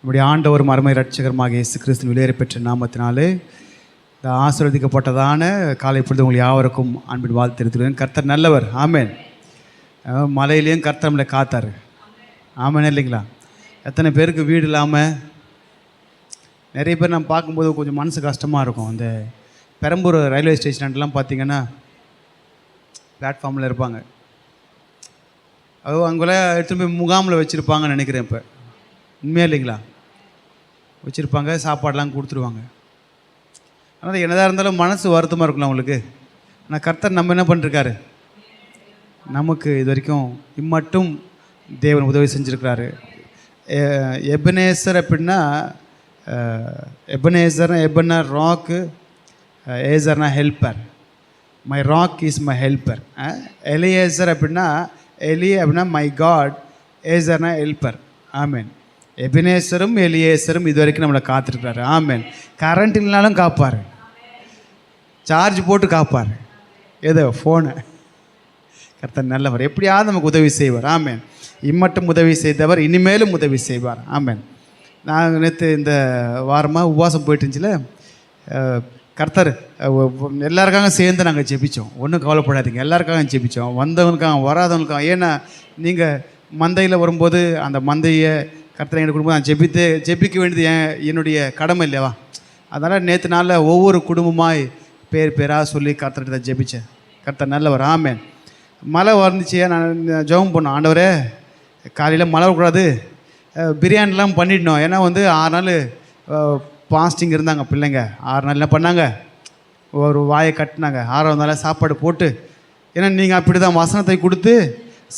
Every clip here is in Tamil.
நம்முடைய ஆண்டவர் அருமை இரட்சகருமாக இயேசு கிறிஸ்துவின் விலையேற பெற்ற நாமத்தினாலே இந்த ஆசீர்வதிக்கப்பட்டதான காலை பொழுது உங்கள் யாவருக்கும் அன்பின் வாழ்த்து தெரிவித்துள்ளேன். கர்த்தர் நல்லவர். ஆமேன். மலையிலையும் கர்த்தர் நம்மளை காத்தார். ஆமேன் இல்லைங்களா? எத்தனை பேருக்கு வீடு இல்லாமல் நிறைய பேர் நம்ம பார்க்கும்போது கொஞ்சம் மனசு கஷ்டமாக இருக்கும். அந்த பெரம்பூர் ரயில்வே ஸ்டேஷன்லாம் பார்த்திங்கன்னா பிளாட்ஃபார்மில் இருப்பாங்க. அங்கெல்லாம் எடுத்துகிட்டு போய் முகாமில் வச்சுருப்பாங்கன்னு நினைக்கிறேன். இப்போ உண்மையாக இல்லைங்களா? வச்சுருப்பாங்க, சாப்பாடெலாம் கொடுத்துருவாங்க. ஆனால் என்னதாக இருந்தாலும் மனசு வருத்தமாக இருக்குல்ல அவங்களுக்கு. ஆனால் கர்த்தர் நம்ம என்ன பண்ணிருக்காரு, நமக்கு இது வரைக்கும் இம்மட்டும் தேவன் உதவி செஞ்சுருக்கிறாரு. எபனேசர் அப்படின்னா எபனேசர்னா எபனா ராக்கு, ஏசர்னா helper. My rock is my helper. Eliezer அப்படின்னா எலி அப்படின்னா மை காட், ஏசர்னா ஹெல்ப்பர். ஆமேன். எபினேசரும் எலியேசரும் இது வரைக்கும் நம்மளை காத்திருக்கிறாரு. ஆமேன். கரண்ட் இல்லைனாலும் காப்பார், சார்ஜ் போட்டு காப்பார், ஏதோ ஃபோனை. கர்த்தர் நல்லவர், எப்படியாவது நமக்கு உதவி செய்வார். ஆமேன். இம்மட்டும் உதவி செய்தவர் இனிமேலும் உதவி செய்வார். ஆமேன். நாங்கள் நேற்று இந்த வாரமாக உபவாசம் போயிட்டு இருந்துச்சுல, கர்த்தர் எல்லாருக்காக சேர்ந்து நாங்கள் ஜெபித்தோம். ஒன்றும் கவலைப்படாதீங்க, எல்லாருக்காக ஜெபித்தோம். வந்தவங்களுக்காக வராதவங்களுக்காக. ஏன்னா நீங்கள் மந்தையில் வரும்போது அந்த மந்தையை கர்த்தரை எங்கள் குடும்பம் நான் ஜெபிக்க வேண்டியது என்னுடைய கடமை இல்லைவா? அதனால் நேற்று நாளில் ஒவ்வொரு குடும்பமாய் பேராக சொல்லி கர்த்தர்கிட்ட ஜெபித்தேன். கர்த்தர் நல்லவர். ஆமேன். மழை வந்துச்சு, நான் ஜெபம் பண்ணோம். ஆண்டவரே, காலையில் மழை வரக்கூடாது, பிரியாணிலாம் பண்ணிடணும். ஏன்னா 6 நாள் பாஸ்டிங் இருந்தாங்க பிள்ளைங்க. 6 நாள் என்ன பண்ணாங்க, ஒரு வாயை கட்டினாங்க. 6ஆவது நாள் சாப்பாடு போட்டு, ஏன்னா நீங்கள் அப்படி தான் வசனத்தை கொடுத்து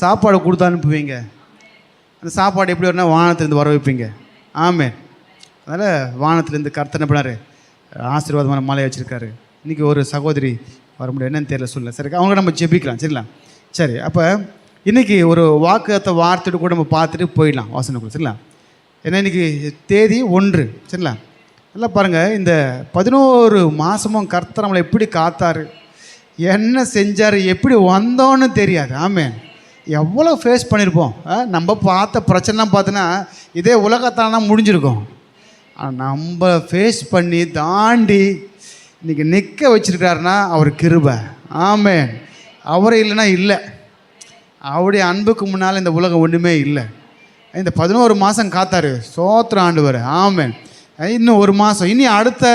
சாப்பாடு கொடுத்து அனுப்புவீங்க. அந்த சாப்பாடு எப்படி வரணும், வானத்துலேருந்து வர வைப்பீங்க. ஆமேன். அதனால் வானத்துலேருந்து கர்த்தர் என்ன பண்ணார், ஆசீர்வாதமான மலையை வச்சுருக்காரு. இன்றைக்கி ஒரு சகோதரி வர முடியும், என்னன்னு தெரியல, சொல்ல. சரி, அவங்க நம்ம ஜெபிக்கலாம். சரிங்களா? சரி, அப்போ இன்றைக்கி ஒரு வார்த்தையோடு கூட நம்ம பார்த்துட்டு போயிடலாம் வாசனைக்குள்ள. சரிங்களா? ஏன்னா இன்றைக்கி தேதி 1. சரிங்களா? நல்லா பாருங்கள், இந்த 11 மாதமும் கர்த்தர் நம்மளை எப்படி காத்தார், என்ன செஞ்சார், எப்படி வந்தோன்னு தெரியாது. ஆமேன். எவ்வளோ ஃபேஸ் பண்ணியிருப்போம். நம்ம பார்த்த பிரச்சனைலாம் பார்த்தோன்னா இதே உலகத்தாலாம் முடிஞ்சிருக்கோம். நம்ம ஃபேஸ் பண்ணி தாண்டி இன்றைக்கி நிற்க வச்சுருக்காருன்னா அவர் கிருபை. ஆமேன். அவரே இல்லைன்னா இல்லை. அவருடைய அன்புக்கு முன்னால் இந்த உலகம் ஒன்றுமே இல்லை. இந்த 11 மாதம் காத்தார். சோத்திரம் ஆண்டவர். ஆமேன். இன்னும் 1 மாதம், இனி அடுத்த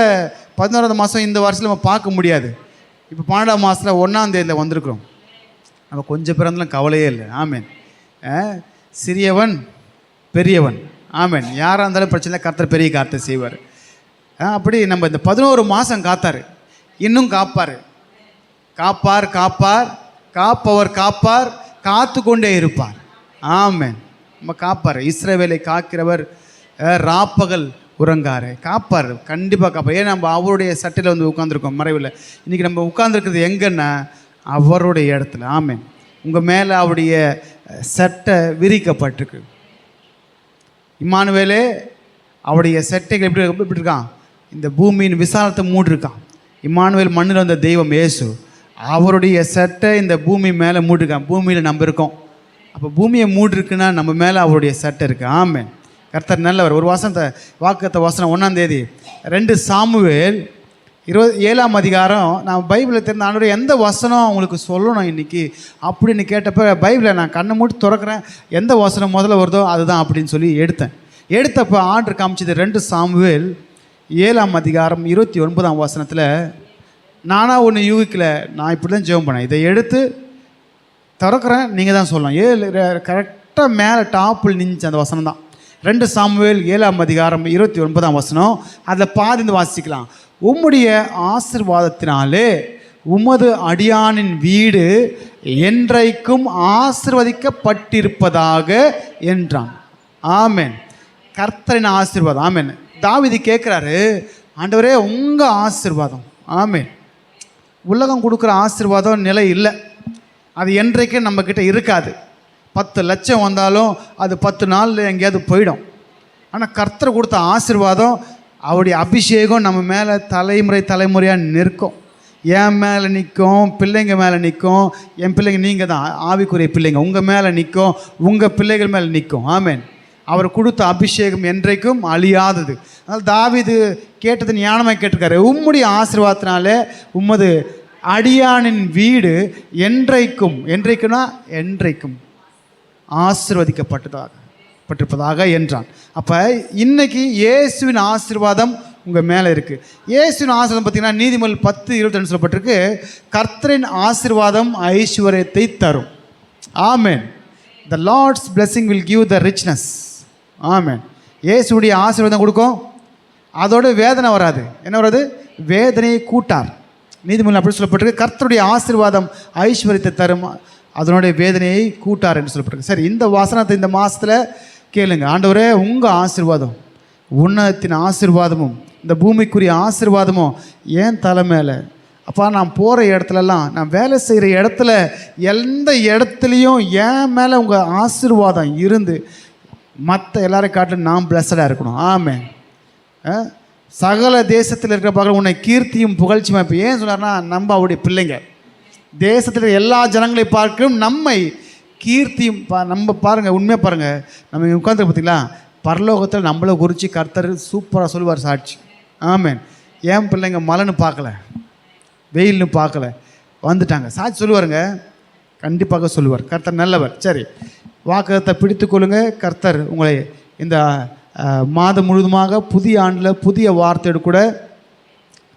11ஆவது மாதம் இந்த வருஷத்தில் நம்ம பார்க்க முடியாது. இப்போ 12ஆம் மாதத்தில் 1ஆம் தேதியில் வந்திருக்கிறோம். நம்ம கொஞ்சம் பிறந்தாலும் கவலையே இல்லை. ஆமேன். சிறியவன் பெரியவன். ஆமேன். யாராக இருந்தாலும் பிரச்சனை, கர்த்தர் பெரிய காரியத்தை செய்வார். அப்படி நம்ம இந்த 11 மாதம் காத்தார், இன்னும் காப்பார். காப்பார் காப்பார் காப்பவர் காப்பார், காத்து கொண்டே இருப்பார். ஆமேன். நம்ம காப்பார். இஸ்ரவேலை காக்கிறவர் ராப்பகல் உறங்காரு. காப்பார், கண்டிப்பாக காப்பார். ஏன் நம்ம அவருடைய சட்டையில் உட்காந்துருக்கோம் மறைவில். இன்றைக்கி நம்ம உட்காந்துருக்கிறது எங்கன்னா அவருடைய இடத்துல. ஆமேன். உங்கள் மேலே அவருடைய சட்டை விரிக்கப்பட்டிருக்கு. இம்மானுவேலே அவருடைய சட்டைகள் எப்படி இருக்கான், இந்த பூமியின் விசாலத்தை மூடிருக்கான். இம்மானுவேல் மண்ணில் வந்த தெய்வம் இயேசு, அவருடைய சட்டை இந்த பூமி மேலே மூடிருக்கான். பூமியில் நம்ம இருக்கோம். அப்போ பூமியை மூடிருக்குன்னா நம்ம மேலே அவருடைய சட்டை இருக்குது. ஆமேன். கர்த்தர் நல்லவர். ஒரு வாக்குத்த வசனம் 1ஆம் தேதி 2 சாமுவேல் 27ஆம் அதிகாரம். நான் பைபிளில் தெரிந்த ஆண்டவரே எந்த வசனம் அவங்களுக்கு சொல்லணும் இன்றைக்கி அப்படின்னு கேட்டப்போ, பைபிளை நான் கண்ணை மூடி திறக்கிறேன், எந்த வசனம் முதல்ல வருதோ அதுதான் அப்படின்னு சொல்லி எடுத்தப்போ ஆர்டர் காமிச்சது 2 சாமுவேல் 7ஆம் அதிகாரம் 29ஆம் வசனத்தில். நானாக ஒன்று யூகிக்கல, நான் இப்படி தான் ஜெபம் பண்ணேன். இதை எடுத்து திறக்கிறேன், நீங்கள் தான் சொல்லலாம். 7 கரெக்டாக மேலே டாப்பில் நின்றுச்சு அந்த வசனம் தான். 2 சாமுவேல் 7ஆம் அதிகாரம் 29ஆம் வசனம். அதில் பாதிந்து வாசிக்கலாம். உம்முடைய ஆசீர்வாதத்தினாலே உமது அடியானின் வீடு என்றைக்கும் ஆசீர்வதிக்கப்பட்டிருப்பதாக என்றான். ஆமேன். கர்த்தரின் ஆசீர்வாதம். ஆமேன். தாவீது கேட்குறாரு, ஆண்டவரே உங்கள் ஆசீர்வாதம். ஆமேன். உலகம் கொடுக்குற ஆசீர்வாதம் நிலை இல்லை, அது என்றைக்கு நம்மக்கிட்ட இருக்காது. 10 லட்சம் வந்தாலும் அது 10 நாளில் எங்கேயாவது போயிடும். ஆனால் கர்த்தர் கொடுத்த ஆசீர்வாதம், அவருடைய அபிஷேகம் நம்ம மேலே தலைமுறையாக நிற்கும். என் மேலே நிற்கும், பிள்ளைங்க மேலே நிற்கும். என் பிள்ளைங்க நீங்கள் தான் ஆவிக்குரிய பிள்ளைங்க, உங்கள் மேலே நிற்கும், உங்கள் பிள்ளைகள் மேலே நிற்கும். ஆமேன். அவர் கொடுத்த அபிஷேகம் என்றைக்கும் அழியாதது. அதனால் தாவீது கேட்டது ஞானமாக கேட்டிருக்காரு. உம்முடைய ஆசீர்வாதத்தினாலே உமது அடியானின் வீடு என்றைக்கும், என்றைக்குன்னா என்றைக்கும் ஆசீர்வதிக்கப்பட்டிருப்பதாக என்றான். அப்போ இன்னைக்கு இயேசுவின் ஆசீர்வாதம் உங்கள் மேலே இருக்குது. இயேசுவின் ஆசீர்வாதம் பார்த்தீங்கன்னா நீதிமொழி 10:22 சொல்லப்பட்டிருக்கு, கர்த்தரின் ஆசீர்வாதம் ஐஸ்வர்யத்தை தரும். ஆமென். The Lord's blessing will give the richness. ஆமென். இயேசுடைய ஆசீர்வாதம் கொடுக்கும், அதோட வேதனை வராது. என்ன வராது? வேதனையை கூட்டார். நீதிமொழி அப்படி சொல்லப்பட்டிருக்கு, கர்த்தருடைய ஆசீர்வாதம் ஐஸ்வர்யத்தை தரும், அதனுடைய வேதனையை கூட்டார் என்று சொல்லப்பட்டிருக்கு. சரி, இந்த வசனத்தை இந்த மாதத்தில் கேளுங்க. ஆண்டவரே, உங்கள் ஆசீர்வாதம், உன்னதத்தின் ஆசீர்வாதமும் இந்த பூமிக்குரிய ஆசீர்வாதமும் ஏன் தலை மேலே. அப்பா, நான் போகிற இடத்துலலாம், நான் வேலை செய்கிற இடத்துல, எந்த இடத்துலையும் என் மேலே உங்கள் ஆசீர்வாதம் இருந்து மற்ற எல்லாரையும் காட்டிலும் நான் பிளஸடாக இருக்கணும். ஆமென். சகல தேசத்தில் இருக்கிற பார்க்க உன்னை கீர்த்தியும் புகழ்ச்சியும். இப்போ ஏன் சொன்னார்னா, நம்ம அவருடைய பிள்ளைங்க. தேசத்தில் எல்லா ஜனங்களையும் பார்க்கணும் நம்மை கீர்த்தியும். நம்ம பாருங்கள், உண்மையாக பாருங்கள், நம்ம இங்கே உட்காந்துருக்கு பார்த்தீங்களா, பரலோகத்தில் நம்மளை குறித்து கர்த்தர் சூப்பராக சொல்லுவார் சாட்சி. ஆமென். ஏன் பிள்ளைங்க மழைன்னு பார்க்கல, வெயில்னு பார்க்கல, வந்துட்டாங்க, சாட்சி சொல்லுவாருங்க, கண்டிப்பாக சொல்லுவார். கர்த்தர் நல்லவர். சரி, வாக்குத்தத்தை பிடித்து கொள்ளுங்க. கர்த்தர் உங்களை இந்த மாதம் முழுவதுமாக புதிய ஆண்டில் புதிய வார்த்தையோடு கூட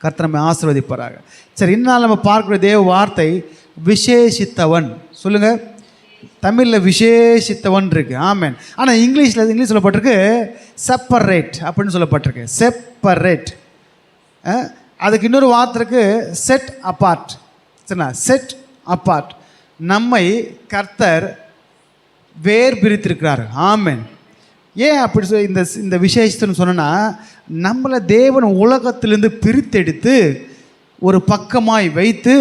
கர்த்தர் நம்ம ஆசீர்வதிப்பாராக. சரி, இந்நாள் நம்ம பார்க்கக்கூடிய தேவ வார்த்தை விசேஷித்தவன். சொல்லுங்கள், தமிழில் விசேஷித்தவன் இருக்கு. ஆமென். ஆனால் இங்கிலீஷ் சொல்லப்பட்டிருக்கு செப்பரேட் அப்படின்னு சொல்லப்பட்டிருக்கு. செப்பரேட். அதுக்கு இன்னொரு வார்த்தை இருக்கு, செட் அப்பார்ட். சரிண்ணா, செட் அப்பார்ட். நம்மை கர்த்தர் வேர் பிரித்திருக்கிறார். ஆமென். ஏன் அப்படி இந்த விசேஷத்துன்னு சொன்னா, நம்மளை தேவன் உலகத்திலிருந்து பிரித்தெடுத்து ஒரு பக்கமாய் வைத்து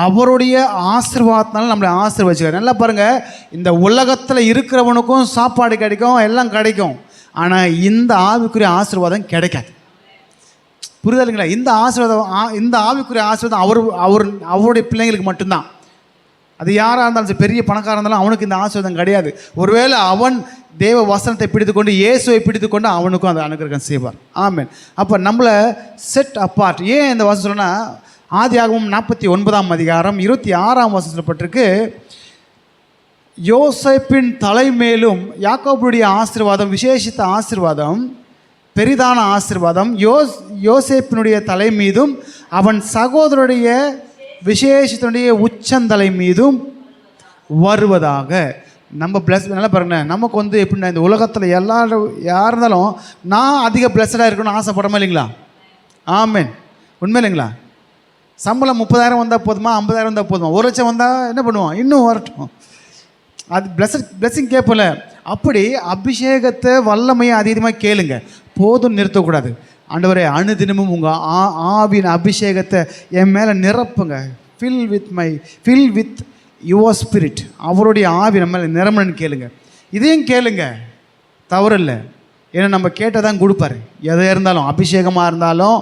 அவருடைய ஆசீர்வாதத்தினால நம்மளை ஆசீர்வதிச்சுக்கார். நல்லா பாருங்கள், இந்த உலகத்தில் இருக்கிறவனுக்கும் சாப்பாடு கிடைக்கும், எல்லாம் கிடைக்கும். ஆனால் இந்த ஆவிக்குரிய ஆசீர்வாதம் கிடைக்காது. புரியுதா இல்லைங்களா? இந்த ஆவிக்குரிய ஆசீர்வாதம் அவருடைய பிள்ளைங்களுக்கு மட்டும்தான். அது யாராக இருந்தாலும் சரி, பெரிய பணக்காரன் இருந்தாலும் அவனுக்கு இந்த ஆசீர்வாதம் கிடையாது. ஒருவேளை அவன் தேவ வசனத்தை பிடித்துக்கொண்டு, இயேசுவை பிடித்துக்கொண்டு, அவனுக்கும் அந்த அனுகிரகம் செய்வார். ஆமென். அப்போ நம்மளை செட் அப்பார்ட். ஏன் இந்த வசனம் சொன்னா, ஆதியாகமம் 49:26 சொல்லப்பட்டிருக்கு, யோசேப்பின் தலைமேலும் யாக்கோபுடைய ஆசீர்வாதம், விசேஷித்த ஆசீர்வாதம், பெரிதான ஆசீர்வாதம் யோசேப்பினுடைய தலை மீதும் அவன் சகோதரருடைய விசேஷத்தினுடைய உச்சந்தலை மீதும் வருவதாக. நம்ம பிளஸ் நல்லா பாருங்க, நமக்கு எப்படின்னா, இந்த உலகத்தில் எல்லாரும் யார் இருந்தாலும் நான் அதிக பிளஸடாக இருக்கணும்னு ஆசைப்படமா இல்லைங்களா? ஆமென். உண்மை இல்லைங்களா? சம்பளம் 30,000 வந்தால் போதுமா, 50,000 வந்தால் போதுமா, 1,00,000 வந்தால் என்ன பண்ணுவோம், இன்னும் வரட்டும். அது பிளஸிங் கேட்பல. அப்படி அபிஷேகத்தை வல்லமையை அதிகமாக கேளுங்க, போதும் நிறுத்தக்கூடாது. ஆண்டவரே, அனுதினமும் உங்கள் ஆவின் அபிஷேகத்தை என் மேலே நிரப்புங்க. Fill with your spirit. அவருடைய ஆவி நம்ம மேலே நிரம்பணுன்னு கேளுங்க. இதையும் கேளுங்க, தவறில்லை. ஏன்னா நம்ம கேட்டால் தான் கொடுப்பாரு. எதாக இருந்தாலும், அபிஷேகமாக இருந்தாலும்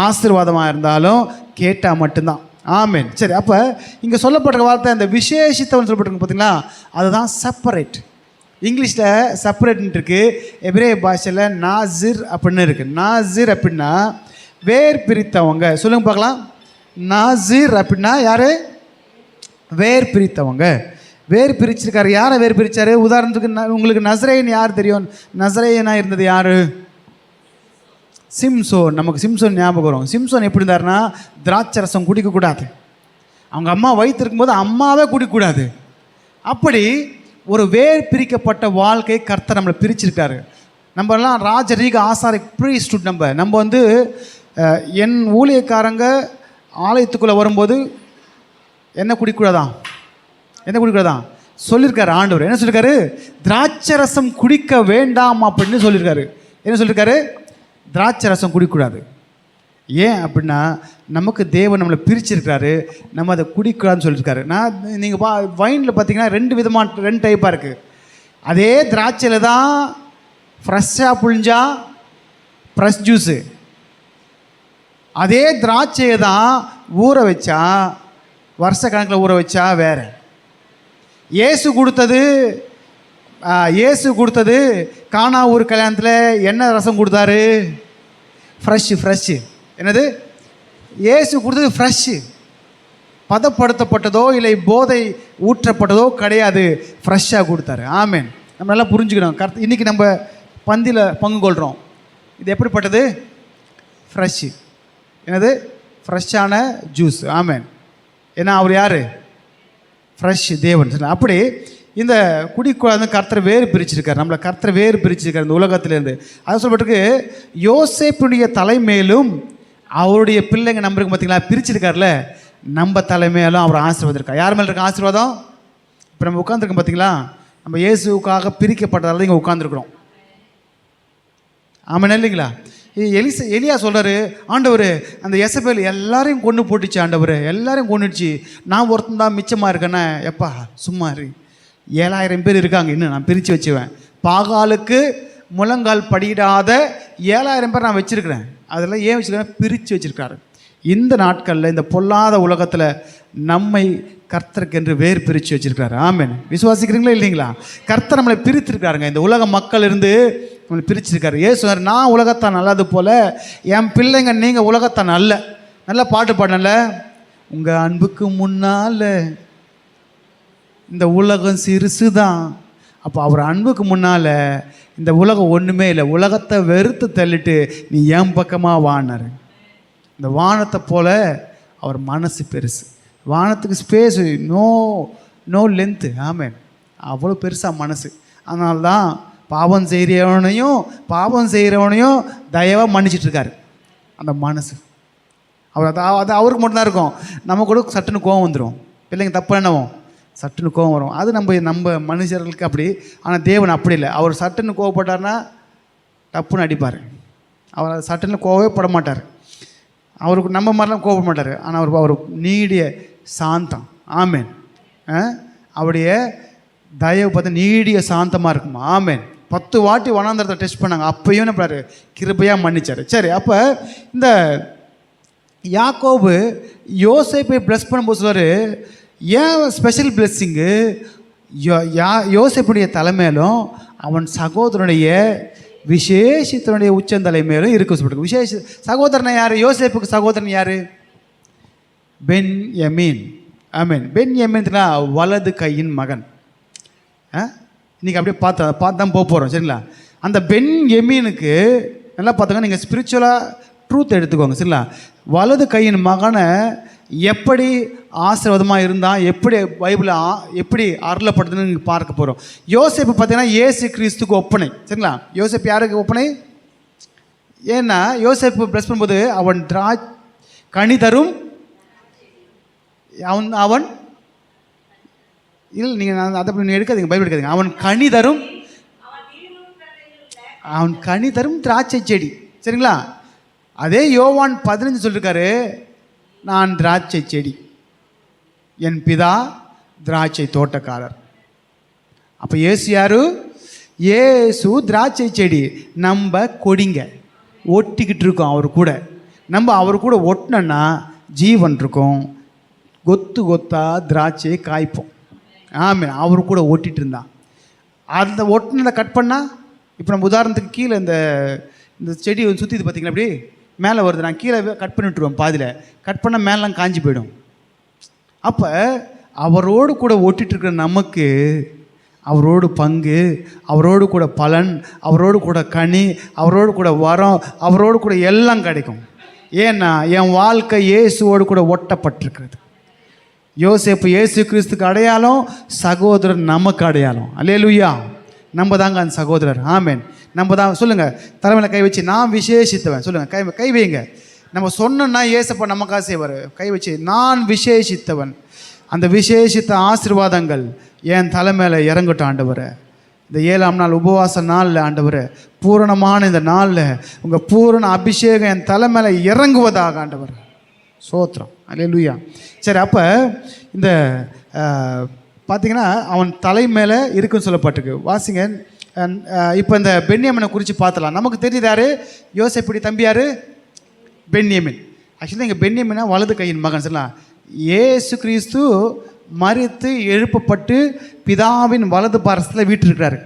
ஆசீர்வாதமாக இருந்தாலும் கேட்டால் மட்டும்தான். ஆமென். சரி, அப்போ இங்கே சொல்லப்படுற வார்த்தை அந்த விசேஷித்தவன் சொல்லப்பட்டிருக்கு பார்த்தீங்களா, அதுதான் செப்பரேட். இங்கிலீஷில் செப்பரேட்னு இருக்குது, எபிரேய பாஷையில் நாசிர் அப்படின்னு இருக்குது. நாசிர் அப்படின்னா வேர் பிரித்தவங்க. சொல்லுங்க பார்க்கலாம். நாசிர் அப்படின்னா யார்? வேர் பிரித்தவங்க. வேர் பிரிச்சிருக்காரு. யாரை வேர் பிரித்தார்? உதாரணத்துக்கு உங்களுக்கு நசரேயன் யார் தெரியும்? நசரேயனாக இருந்தது யார்? சிம்சோன். நமக்கு சிம்சோன் ஞாபகம் வரும். சிம்சோன் எப்படி இருந்தாருன்னா, திராட்சை ரசம் குடிக்கக்கூடாது. அவங்க அம்மா வயிற்று இருக்கும்போது அம்மாவே குடிக்கக்கூடாது. அப்படி ஒரு வேர் பிரிக்கப்பட்ட வாழ்க்கை கர்த்தர் நம்மளை பிரிச்சிருக்காரு. நம்மலாம் ராஜரீக ஆசாரி ப்ரீஸ்டுட். நம்ம என் ஊழியக்காரங்க ஆலயத்துக்குள்ளே வரும்போது என்ன குடிக்கூடாதான் சொல்லியிருக்காரு ஆண்டவர். என்ன சொல்லியிருக்காரு? திராட்சை ரசம் குடிக்க வேண்டாம் அப்படின்னு சொல்லியிருக்காரு. என்ன சொல்லியிருக்காரு? திராட்சை ரசம் குடிக்கூடாது. ஏன் அப்படின்னா, நமக்கு தேவன் நம்மளை பிரிச்சிருக்காரு, நம்ம அதை குடிக்கூடாதுன்னு சொல்லியிருக்காரு. நீங்கள் வைனில் பார்த்தீங்கன்னா 2 டைப்பாக இருக்குது. அதே திராட்சையில் தான் ஃப்ரெஷ்ஷாக புழிஞ்சா ஃப்ரெஷ் ஜூஸு, அதே திராட்சையை தான் ஊற வச்சா, வருஷ கணக்கில் ஊற வச்சா வேறு. இயேசு கொடுத்தது இயேசு கொடுத்தது கானா ஊர் கல்யாணத்தில் என்ன ரசம் கொடுத்தாரு? ஃப்ரெஷ்ஷு. என்னது? இயேசு கொடுத்தது ஃப்ரெஷ்ஷு. பதப்படுத்தப்பட்டதோ இல்லை போதை ஊற்றப்பட்டதோ கிடையாது, ஃப்ரெஷ்ஷாக கொடுத்தாரு. ஆமேன். நம்ம நல்லா புரிஞ்சுக்கணும். இன்றைக்கி நம்ம பந்தியில் பங்கு கொள்கிறோம். இது எப்படிப்பட்டது? ஃப்ரெஷ்ஷு. என்னது? ஃப்ரெஷ்ஷான ஜூஸ். ஆமேன். ஏன்னா அவர் யார்? ஃப்ரெஷ் தேவன். அப்படி இந்த குடிக்குழாந்து கர்த்தரை வேறு பிரிச்சிருக்கார். நம்மளை கர்த்தரை வேறு பிரிச்சிருக்கார் இந்த உலகத்திலேருந்து. அது சொல்லப்பட்டிருக்கு, யோசேப்புடைய தலைமையிலும் அவருடைய பிள்ளைங்க நம்பருக்கு பார்த்தீங்களா பிரிச்சிருக்கார்ல, நம்ம தலைமையிலும் அவர் ஆசீர்வாதம் இருக்கா. யார் மேலே இருக்க ஆசீர்வாதம்? இப்போ நம்ம உட்காந்துருக்கோம் பார்த்தீங்களா, நம்ம இயேசுக்காக பிரிக்கப்பட்டதால் இங்கே உட்காந்துருக்குறோம். ஆமாம் இல்லைங்களா? எலியா சொல்கிறாரு, ஆண்டவர் அந்த எசபேல் எல்லாரையும் கொண்டு போட்டுச்சு, ஆண்டவர் எல்லாரையும் கொண்டுடுச்சு, நான் ஒருத்தன் தான் மிச்சமாக இருக்கேன்னா. எப்பா சும்மா இரு, 7000 பேர் இருக்காங்க, இன்னும் நான் பிரித்து வச்சுவேன். பாகாலுக்கு முழங்கால் படியிடாத 7000 பேர் நான் வச்சுருக்கிறேன். அதெல்லாம் ஏன் வச்சுருக்கேன்? பிரித்து வச்சுருக்காரு. இந்த நாட்களில் இந்த பொல்லாத உலகத்தில் நம்மை கர்த்தருக்கு என்று வேறு பிரித்து வச்சுருக்காரு. ஆமேன். விசுவாசிக்கிறீங்களா இல்லைங்களா? கர்த்தர் நம்மளை பிரித்திருக்காருங்க. இந்த உலக மக்கள் இருந்து நம்மளை பிரிச்சிருக்காரு. ஏசு சொன்னார், நான் உலகத்தான் நல்லது போல் என் பிள்ளைங்க நீங்கள் உலகத்தான் நல்ல. நல்லா பாட்டு பாடல, உங்கள் அன்புக்கு முன்னால் இந்த உலகம் சிறுசு தான். அப்போ அவர் அன்புக்கு முன்னால் இந்த உலகம் ஒன்றுமே இல்லை. உலகத்தை வெறுத்து தள்ளிட்டு நீ என் பக்கமாக வானார். இந்த வானத்தை போல் அவர் மனசு பெருசு. வானத்துக்கு ஸ்பேஸு நோ லென்த்து. ஆமேன். அவ்வளோ பெருசாக மனசு. அதனால தான் பாவம் செய்கிறவனையும் தயவாக மன்னிச்சிட்ருக்காரு. அந்த மனசு அவர் அது அவருக்கு மட்டும்தான் இருக்கும். நம்ம கூட சட்டுன்னு கோவம் வந்துடும். பிள்ளைங்க தப்பு என்னவோம், சட்டுன்னு கோவம் வரும். அது நம்ம மனுஷர்களுக்கு அப்படி. ஆனால் தேவன் அப்படி இல்லை. அவர் சட்டுன்னு கோவப்பட்டார்னா டப்புன்னு அடிப்பார். அவர் சட்டுன்னு கோவவே பட மாட்டார். அவருக்கு நம்ம மாதிரிலாம் கோவப்பட மாட்டார். ஆனால் அவர் நீடிய சாந்தம். ஆமேன். அவருடைய தயவு பார்த்து நீடிய சாந்தமாக இருக்குமா. ஆமேன். 10 வாட்டி வனாந்தரத்தை டெஸ்ட் பண்ணாங்க, அப்பயும் என்ன பண்ணாரு? கிருபையாக மன்னிச்சார். சரி, அப்போ இந்த யாக்கோபு யோசேப்பை ப்ளஸ் பண்ணும்போது சொல்வார், ஏன் ஸ்பெஷல் பிளெஸ்ஸிங்கு யோசேப்புடைய தலைமையிலும் அவன் சகோதரனுடைய விசேஷத்தினுடைய உச்சந்தலை மேலும் இருக்க சொல்லிட்டு. விசேஷ சகோதரனை யார்? யோசேப்புக்கு சகோதரன் யார்? பென் யமீன். ஆமீன். பென் யமீன்னா வலது கையின் மகன். இன்றைக்கி அப்படியே பார்த்து தான் போகிறோம். சரிங்களா? அந்த பென் யமீனுக்கு நல்லா பார்த்துங்க, நீங்கள் ஸ்பிரிச்சுவலாக ட்ரூத் எடுத்துக்கோங்க. சரிங்களா? வலது கையின் மகனை எப்படி ஆசீர்வாதமாக இருந்தால், எப்படி பைபிளில் எப்படி அருளப்படுதுன்னு நீங்கள் பார்க்க போகிறோம். யோசேப்பு பார்த்தீங்கன்னா இயேசு கிறிஸ்துக்கு ஒப்பனை. சரிங்களா? யோசேப்பு யாருக்கு ஒப்பனை? ஏன்னா யோசேப்பு ப்ளஸ் பண்ணும்போது அவன் கனி தரும் அவன் இல்லை, நீங்கள் அதை நீங்கள் எடுக்காதீங்க, பைபிள் எடுக்காதீங்க. அவன் கனி தரும் திராட்சை செடி. சரிங்களா? அதே யோவான் 15 சொல்லியிருக்காரு, நான் திராட்சை செடி, என் பிதா திராட்சை தோட்டக்காரர். அப்போ இயேசு யாரு? இயேசு திராட்சை செடி, நம்ம கொடிங்க, ஒட்டிக்கிட்டு இருக்கோம் அவர் கூட. நம்ம அவர் கூட ஒட்டினோன்னா ஜீவன் இருக்கும், கொத்து கொத்தா திராட்சையை காய்ப்போம். ஆமாம். அவர் கூட ஓட்டிகிட்டு இருந்தான். அந்த ஒட்டினதை கட் பண்ணால், இப்போ நம்ம உதாரணத்துக்கு கீழே இந்த செடி சுற்றிது பார்த்திங்களா, அப்படி மேலே வருது, நான் கீழே கட் பண்ணி விட்டுருவேன். பாதியில் கட் பண்ணால் மேலாம் காஞ்சி போயிடும். அப்போ அவரோடு கூட ஒட்டிகிட்ருக்கிற நமக்கு அவரோடு பங்கு, அவரோடு கூட பலன், அவரோடு கூட கனி, அவரோடு கூட வரம், அவரோடு கூட எல்லாம் கிடைக்கும். ஏன்னா என் வாழ்க்கை இயேசுவோடு கூட ஒட்டப்பட்டிருக்கிறது. யோசேப்பு இயேசு கிறிஸ்துக்கு அடையாளம், சகோதரர் நமக்கு அடையாளம். அல்லேலூயா. நம்ம தாங்க அந்த சகோதரர். ஆமேன். நம்ம தான். சொல்லுங்கள், தலைமையில் கை வச்சு, நான் விசேஷித்தவன். சொல்லுங்கள், கை வைங்க. நம்ம சொன்னோன்னா ஏசப்பா நமக்காக செய்வார். கை வச்சு, நான் விசேஷித்தவன். அந்த விசேஷித்த ஆசீர்வாதங்கள் என் தலைமையில் இறங்கட்டும் ஆண்டவரை. இந்த 7ஆம் நாள் உபவாச நாளில் ஆண்டவரை, பூரணமான இந்த நாளில் உங்கள் பூரண அபிஷேகம் என் தலைமையில் இறங்குவதாக ஆண்டவர். சோத்திரம். அல்லேலூயா. சரி, அப்போ இந்த பார்த்திங்கன்னா அவன் தலை மேலே இருக்குன்னு சொல்லப்பட்டிருக்கு. வாசிங்க. இப்போ இந்த பென்யமீனை குறித்து பார்த்தலாம். நமக்கு தெரியுது யார்? யோசேப்புடைய தம்பி யார்? பென்யமீன். ஆக்சுவலாக இங்கே பென்யமீனா வலது கையின் மகன். சொல்லலாம். இயேசு கிறிஸ்து மரித்து எழுப்பப்பட்டு பிதாவின் வலது பாரசத்தில் வீற்றிருக்கிறாரு.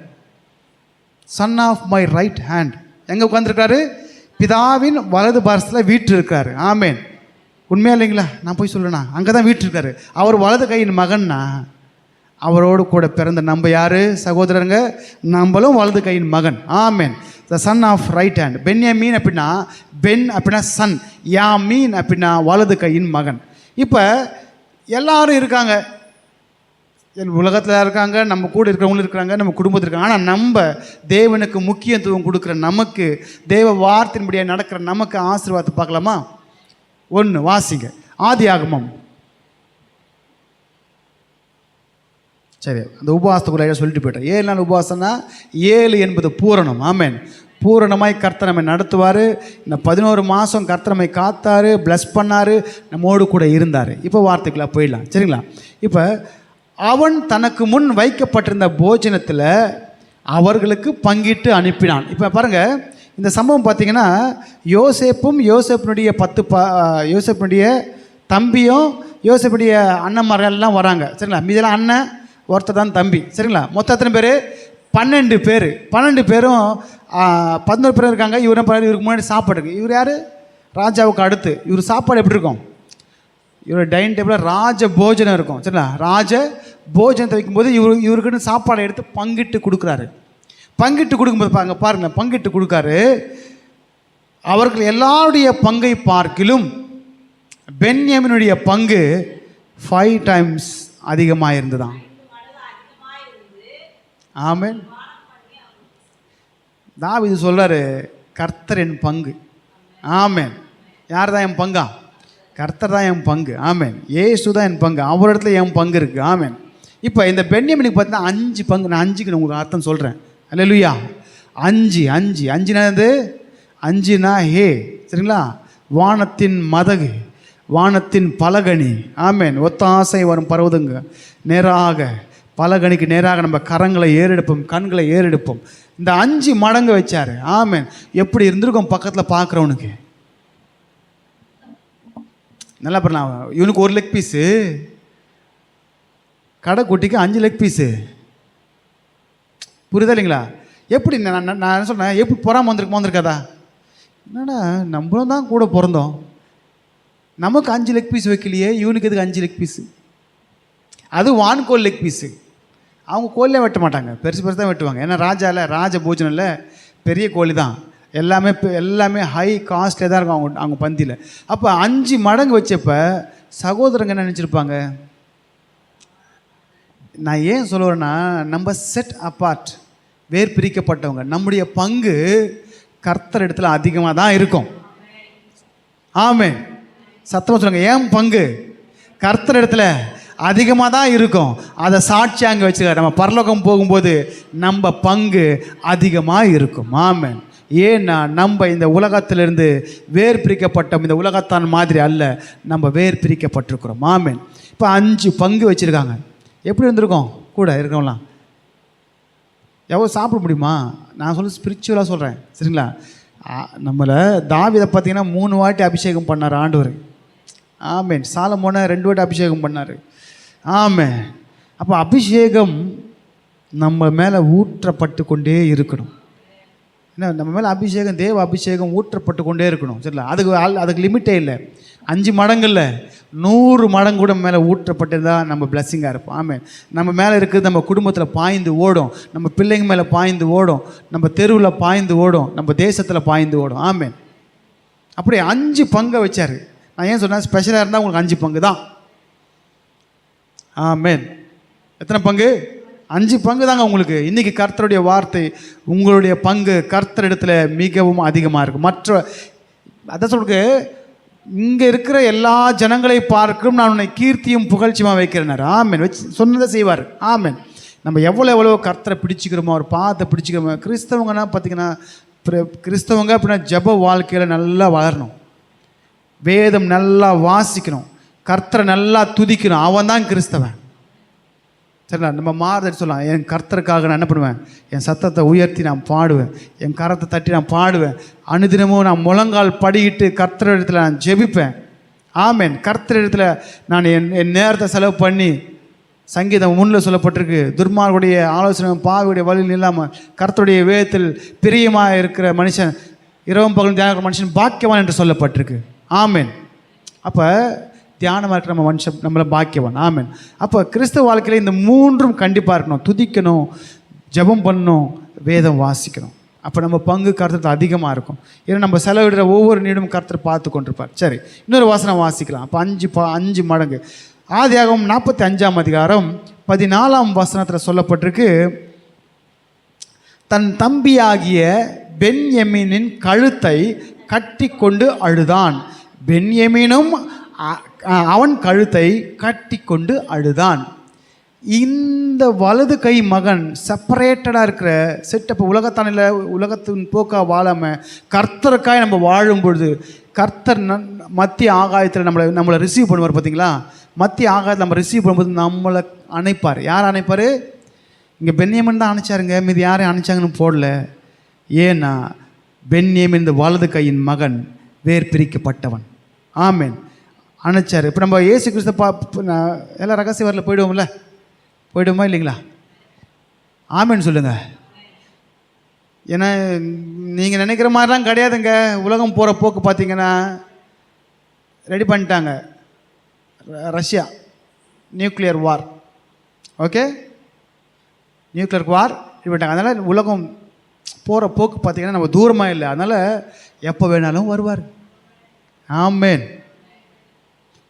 Son of my right hand. எங்கே உட்காந்துருக்காரு? பிதாவின் வலது பாரசத்தில் வீட்டு இருக்காரு. ஆமேன். உண்மையா இல்லைங்களா? நான் போய் சொல்லணா? அங்கே தான் வீட்டு இருக்காரு. அவர் வலது கையின் மகன்னா அவரோடு கூட பிறந்த நம்ம யார் சகோதரருங்க? நம்மளும் வலது கையின் மகன். ஆமேன். த சன் ஆஃப் ரைட் ஹேண்ட். பென்யமீன் அப்படின்னா, பென் அப்படின்னா சன், யாமீன் அப்படின்னா வலது கையின் மகன். இப்போ எல்லாரும் இருக்காங்க, உலகத்தில் இருக்காங்க, நம்ம கூட இருக்கிறவங்களும் இருக்கிறாங்க, நம்ம குடும்பத்தில் இருக்காங்க. ஆனால் நம்ம தேவனுக்கு முக்கியத்துவம் கொடுக்குற நமக்கு, தேவ வார்த்தையின்படியாக நடக்கிற நமக்கு ஆசீர்வாதத்தை பார்க்கலாமா? ஒன்று வாசிங்க, ஆதியாகமம். சரி, அந்த உபவாசத்துக்குள்ள சொல்லிட்டு போய்ட்டேன். 7 நாள் உபவாசம்னா 7 என்பது பூரணம். ஆமேன். பூரணமாய் கர்த்தர் நம்மை நடத்துவார். இந்த 11 மாதம் கர்த்தர் நம்மை காத்தார், ப்ளஸ் பண்ணார், நம்மோடு கூட இருந்தார். இப்போ வார்த்தைக்குள்ளே போயிடலாம். சரிங்களா? இப்போ அவன் தனக்கு முன் வைக்கப்பட்டிருந்த போஜனத்தில் அவர்களுக்கு பங்கிட்டு அனுப்பினான். இப்போ பாருங்கள், இந்த சம்பவம் பார்த்திங்கன்னா, யோசேப்பும் யோசேப்பினுடைய யோசேப்பினுடைய தம்பியும் யோசேப்புடைய அண்ணன்மாரெல்லாம் வராங்க. சரிங்களா? மீதெல்லாம் அண்ணன், ஒருத்தர் தான் தம்பி. சரிங்களா? மொத்தம் எத்தனை பேர்? 12 பேர். 12 பேரும் 11 பேர் இருக்காங்க. இவரும் இவருக்கு முன்னாடி சாப்பாடு இருக்குது. இவர் யார்? ராஜாவுக்கு அடுத்து. இவர் சாப்பாடு எப்படி இருக்கும்? இவர் டைனிங் டேபிளில் ராஜ போஜனம் இருக்கும். சரிங்களா? ராஜ போஜனத்தை வைக்கும்போது இவருக்குன்னு சாப்பாடை எடுத்து பங்கிட்டு கொடுக்குறாரு. பங்கிட்டு கொடுக்கும்போது பாருங்கள், பங்கிட்டு கொடுக்காரு. அவர்கள் எல்லாருடைய பங்கை பார்க்கிலும் பென்யமீனுடைய பங்கு 5 டைம்ஸ் அதிகமாக இருந்துதான். ஆமென். தாவீது சொல்றாரு, கர்த்தர் என் பங்கு. ஆமென். யார் தான் என் பங்கா? கர்த்தர் தான் என் பங்கு. ஆமென். இயேசு தான் என் பங்கு. அவர் இடத்துல என் பங்கு இருக்குது. ஆமென். இப்போ இந்த பென்யமீனுக்கு பார்த்தீங்கன்னா 5 பங்கு. நான் 5க்கு உங்களுக்கு அர்த்தம் சொல்கிறேன். அல்லேலூயா. 5 5னா ஹே. சரிங்களா? வானத்தின் மதகு, வானத்தின் பலகணி. ஆமென். ஒத்தாசை வரும் பருவதுங்க நேராக, பலகணிக்கு நேராக நம்ம கரங்களை ஏறெடுப்போம், கண்களை ஏறெடுப்போம். இந்த 5 மடங்கு வச்சார். ஆமென். எப்படி இருந்திருக்கும் பக்கத்தில் பார்க்குறவனுக்கு? நல்லா பண்ணலாம். இவனுக்கு 1 லெக் பீஸு, கடைக்குட்டிக்கு 5 லெக் பீஸு. புரியுதா இல்லைங்களா? எப்படி நான் என்ன சொன்னேன், எப்படி பொறாம வந்திருக்காதா? என்னடா நம்மளும் தான் கூட பிறந்தோம், நமக்கு 5 லெக் பீஸ் வைக்கலையே, இவனுக்கு எதுக்கு 5 லெக் பீஸு? அது வான்கோல் லெக் பீஸு. அவங்க கோழிலே வெட்ட மாட்டாங்க, பெருசு பெருசு தான் வெட்டுவாங்க. ஏன்னா ராஜ போஜனம் இல்லை, பெரிய கோழி தான். எல்லாமே ஹை காஸ்ட்லியாக தான் இருக்கும் அவங்க பந்தியில். அப்போ 5 மடங்கு வச்சப்ப சகோதரங்க என்ன நினச்சிருப்பாங்க? நான் ஏன் சொல்லுவேன்னா, நம்ம செட் அப்பார்ட், வேர் பிரிக்கப்பட்டவங்க. நம்முடைய பங்கு கர்த்தர் இடத்துல அதிகமாக தான் இருக்கும். ஆமென். சத்தமாக சொல்லுங்க, ஏன் பங்கு கர்த்தர் இடத்துல அதிகமாக தான் இருக்கும். அதை சாட்சி அங்கே வச்சுக்க, நம்ம பரலோகம் போகும்போது நம்ம பங்கு அதிகமாக இருக்கும். ஆமென். ஏன்னா நம்ம இந்த உலகத்திலிருந்து வேர் பிரிக்கப்பட்டோம். இந்த உலகத்தான் மாதிரி அல்ல, நம்ம வேர் பிரிக்கப்பட்டிருக்கிறோம். ஆமென். இப்போ 5 பங்கு வச்சுருக்காங்க. எப்படி இருந்திருக்கோம் கூட இருக்கவங்களாம்? எவ்வளோ சாப்பிட முடியுமா? நான் சொல்ல ஸ்பிரிச்சுவலாக சொல்கிறேன். சரிங்களா? நம்மளை தாவீதை பார்த்தீங்கன்னா 3 வாட்டி அபிஷேகம் பண்ணார் ஆண்டவர். ஆமென். சாலமோனை 2 வாட்டி அபிஷேகம் பண்ணார். ஆமென். அப்போ அபிஷேகம் நம்ம மேலே ஊற்றப்பட்டு கொண்டே இருக்கணும். என்ன, நம்ம மேலே அபிஷேகம், தேவ அபிஷேகம் ஊற்றப்பட்டு கொண்டே இருக்கணும். சரிங்களா? அதுக்கு லிமிட்டே இல்லை. 5 மடங்கு இல்லை, 100 மடங்கு கூட மேலே ஊற்றப்பட்டதான் நம்ம பிளஸ்ஸிங்காக இருப்போம். ஆமென். நம்ம மேலே இருக்குது, நம்ம குடும்பத்தில் பாய்ந்து ஓடும், நம்ம பிள்ளைங்க மேலே பாய்ந்து ஓடும், நம்ம தெருவில் பாய்ந்து ஓடும், நம்ம தேசத்தில் பாய்ந்து ஓடும். ஆமென். அப்படி 5 பங்கை வச்சார். நான் ஏன் சொன்னேன், ஸ்பெஷலாக இருந்தால் உங்களுக்கு 5 பங்கு தான். ஆமென். எத்தனை பங்கு? 5 பங்கு தாங்க உங்களுக்கு. இன்றைக்கி கர்த்தருடைய வார்த்தை, உங்களுடைய பங்கு கர்த்தர் இடத்துல மிகவும் அதிகமாக இருக்கும். அதான் சொல்லுக்கு, இங்கே இருக்கிற எல்லா ஜனங்களை பார்க்கும் நான் உன்னை கீர்த்தியும் புகழ்ச்சியுமாக வைக்கிறேனார். ஆமென். வச்சு சொன்னதை செய்வார். ஆமென். நம்ம எவ்வளோ கர்த்தரை பிடிச்சிக்கிறோமோ, அவர் பாதத்தை பிடிச்சிக்கிறோமோ. கிறிஸ்தவங்கன்னா பார்த்திங்கன்னா, கிறிஸ்தவங்க அப்படின்னா ஜப வாழ்க்கையில் நல்லா வளரணும், வேதம் நல்லா வாசிக்கணும், கர்த்தரை நல்லா துதிக்கணும். அவன் தான் கிறிஸ்தவன். சரிங்களா? நம்ம மாறுதல் சொல்லலாம், என் கர்த்தருக்காக நான் என்ன பண்ணுவேன், என் சத்தத்தை உயர்த்தி நான் பாடுவேன், என் கரத்தை தட்டி நான் பாடுவேன், அனுதினமும் நான் முழங்கால் படிக்கிட்டு கர்த்தர் இடத்துல நான் ஜெபிப்பேன். ஆமென். கர்த்தர் இடத்துல நான் என் நேரத்தை செலவு பண்ணி சங்கீதம் 3 சொல்லப்பட்டிருக்கு, துர்மார்குடைய ஆலோசனை பாவியுடைய வழியில் இல்லாமல் கர்த்தருடைய வேதத்தில் பிரியமாக இருக்கிற மனுஷன், இரவும் பகலும் தியானம் மனுஷன் பாக்கியவான் என்று சொல்லப்பட்டிருக்கு. ஆமென். அப்போ தியானமாக இருக்கிற நம்ம மனுஷன் நம்மளை பாக்கியவான். ஆமென். அப்போ கிறிஸ்தவ வாழ்க்கையில் இந்த 3ம் கண்டிப்பாக இருக்கணும். துதிக்கணும், ஜெபம் பண்ணணும், வேதம் வாசிக்கணும். அப்போ நம்ம பங்கு கர்த்தர் அதிகமாக இருக்கும். ஏன்னா நம்ம செலவிடுற ஒவ்வொரு நீடும் கர்த்தர் பார்த்து கொண்டிருப்பார். சரி, இன்னொரு வசனம் வாசிக்கலாம். அப்போ 5 மடங்கு. ஆதியாகமம் 45ஆம் அதிகாரம் 14ஆம் வசனத்தில் சொல்லப்பட்டிருக்கு, தன் தம்பியாகிய பென்யமீனின் கழுத்தை கட்டி கொண்டு அழுதான். பென்யமீனும் அவன் கழுத்தை கட்டி கொண்டு அழுதான். இந்த வலது கை மகன் செப்பரேட்டடாக இருக்கிற செட்டப்பு உலகத்தானில் உலகத்தின் போக்காக வாழாமல் கர்த்தருக்காய் நம்ம வாழும் பொழுது கர்த்தர் மத்திய ஆகாயத்தில் நம்மளை ரிசீவ் பண்ணுவார். பார்த்தீங்களா? மத்திய ஆகாயத்தில் நம்ம ரிசீவ் பண்ணும்போது நம்மளை அணைப்பார். யார் அணைப்பார்? இங்கே பென்யமீன் தான் அணைச்சாருங்க, மீது யாரையும் அணைச்சாங்கன்னு போடல. ஏன்னா பென்யமீன் இந்த வலது கையின் மகன், வேர் பிரிக்கப்பட்டவன். ஆமென். அணைச்சார். இப்போ நம்ம இயேசு கிறிஸ்து எல்லாம் ரகசிய வரல போயிடுவோம்ல, போயிடுமா இல்லைங்களா? ஆமென் சொல்லுங்கள். ஏன்னா நீங்கள் நினைக்கிற மாதிரிலாம் கிடையாதுங்க. உலகம் போகிற போக்கு பார்த்தீங்கன்னா ரெடி பண்ணிட்டாங்க. ரஷ்யா நியூக்ளியர் வார், ஓகே, நியூக்ளியர் வார் ரெடி பண்ணிட்டாங்க. அதனால் உலகம் போகிற போக்கு பார்த்தீங்கன்னா நம்ம தூரமாக இல்லை. அதனால் எப்போ வேணாலும் வருவார். ஆமென்.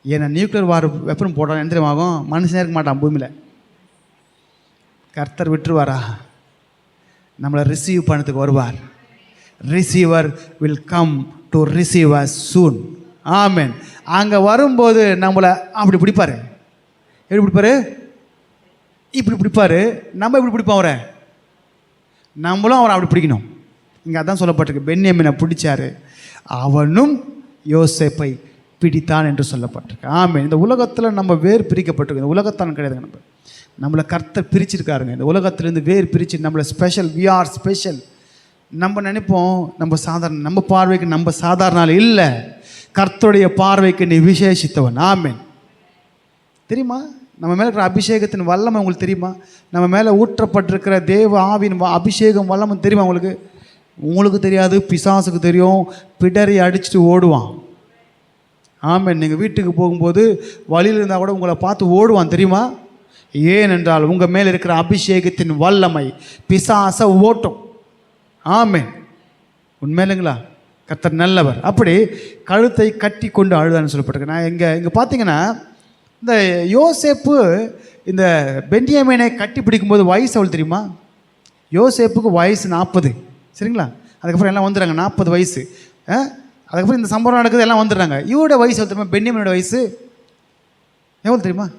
ஏன்னா நியூக்ளியர் வார் வெப்பம் போட்டால் என்ன தெரியுமாகும்? மனுஷனே இருக்க மாட்டான் பூமியில். கர்த்தர் விட்டுருவாரா? நம்மளை ரிசீவ் பண்ணதுக்கு வருவார். Receiver will come to receive us soon. ஆமென். அங்கே வரும்போது நம்மளை அப்படி பிடிப்பார். எப்படி பிடிப்பார்? இப்படி பிடிப்பார். நம்ம எப்படி பிடிப்போம் அவரை? நம்மளும் அவரை அப்படி பிடிக்கணும். இங்கே அதான் சொல்லப்பட்டிருக்கு, பென்யமீனை பிடிச்சாரு, அவனும் யோசேப்பை பிடித்தான் என்று சொல்லப்பட்டிருக்கு. ஆமென். இந்த உலகத்தில் நம்ம வேறு பிரிக்கப்பட்டிருக்கு. இந்த உலகத்தான் கிடையாதுங்க. நம்மளை கர்த்தர் பிரிச்சிருக்காருங்க. இந்த உலகத்திலேருந்து வேறு பிரித்து நம்மளை ஸ்பெஷல், வி ஆர் ஸ்பெஷல். நம்ம நினைப்போம் நம்ம சாதாரண, நம்ம பார்வைக்கு நம்ம சாதாரண ஆள் இல்லை. கர்த்தருடைய பார்வைக்கு நீ விசேஷித்தவன். ஆமென். தெரியுமா? நம்ம மேலே இருக்கிற அபிஷேகத்தின் வல்லமை உங்களுக்கு தெரியுமா? நம்ம மேலே ஊற்றப்பட்டிருக்கிற தேவ ஆவியின் அபிஷேகம் வல்லமை தெரியுமா உங்களுக்கு? உங்களுக்கு தெரியாது, பிசாசுக்கு தெரியும். பிடரி அடிச்சுட்டு ஓடுவான். ஆமென். நீங்கள் வீட்டுக்கு போகும்போது வழியில் இருந்தால் கூட உங்களை பார்த்து ஓடுவான், தெரியுமா? ஏனென்றால் உங்கள் மேலே இருக்கிற அபிஷேகத்தின் வல்லமை பிசாச ஓட்டும். ஆமென். உண்மையில்லைங்களா? கர்த்தர் நல்லவர். அப்படி கழுத்தை கட்டி கொண்டு அழுதான்னு சொல்லப்பட்டிருக்கு. நான் இங்கே பார்த்தீங்கன்னா இந்த யோசேப்பு இந்த பென்யமீனை கட்டி பிடிக்கும்போது வயசு அவள் தெரியுமா? யோசேப்புக்கு வயசு 40, சரிங்களா? அதுக்கப்புறம் எல்லாம் வந்துடுறாங்க 40 வயசு. அதுக்கப்புறம் இந்த சம்பவம் நடக்குது, எல்லாம் வந்துடுறாங்க. இவரோட வயசு எவ்வளோ தெரியுமா? பென்யமீனோட வயசு எவ்வளோ தெரியுமா?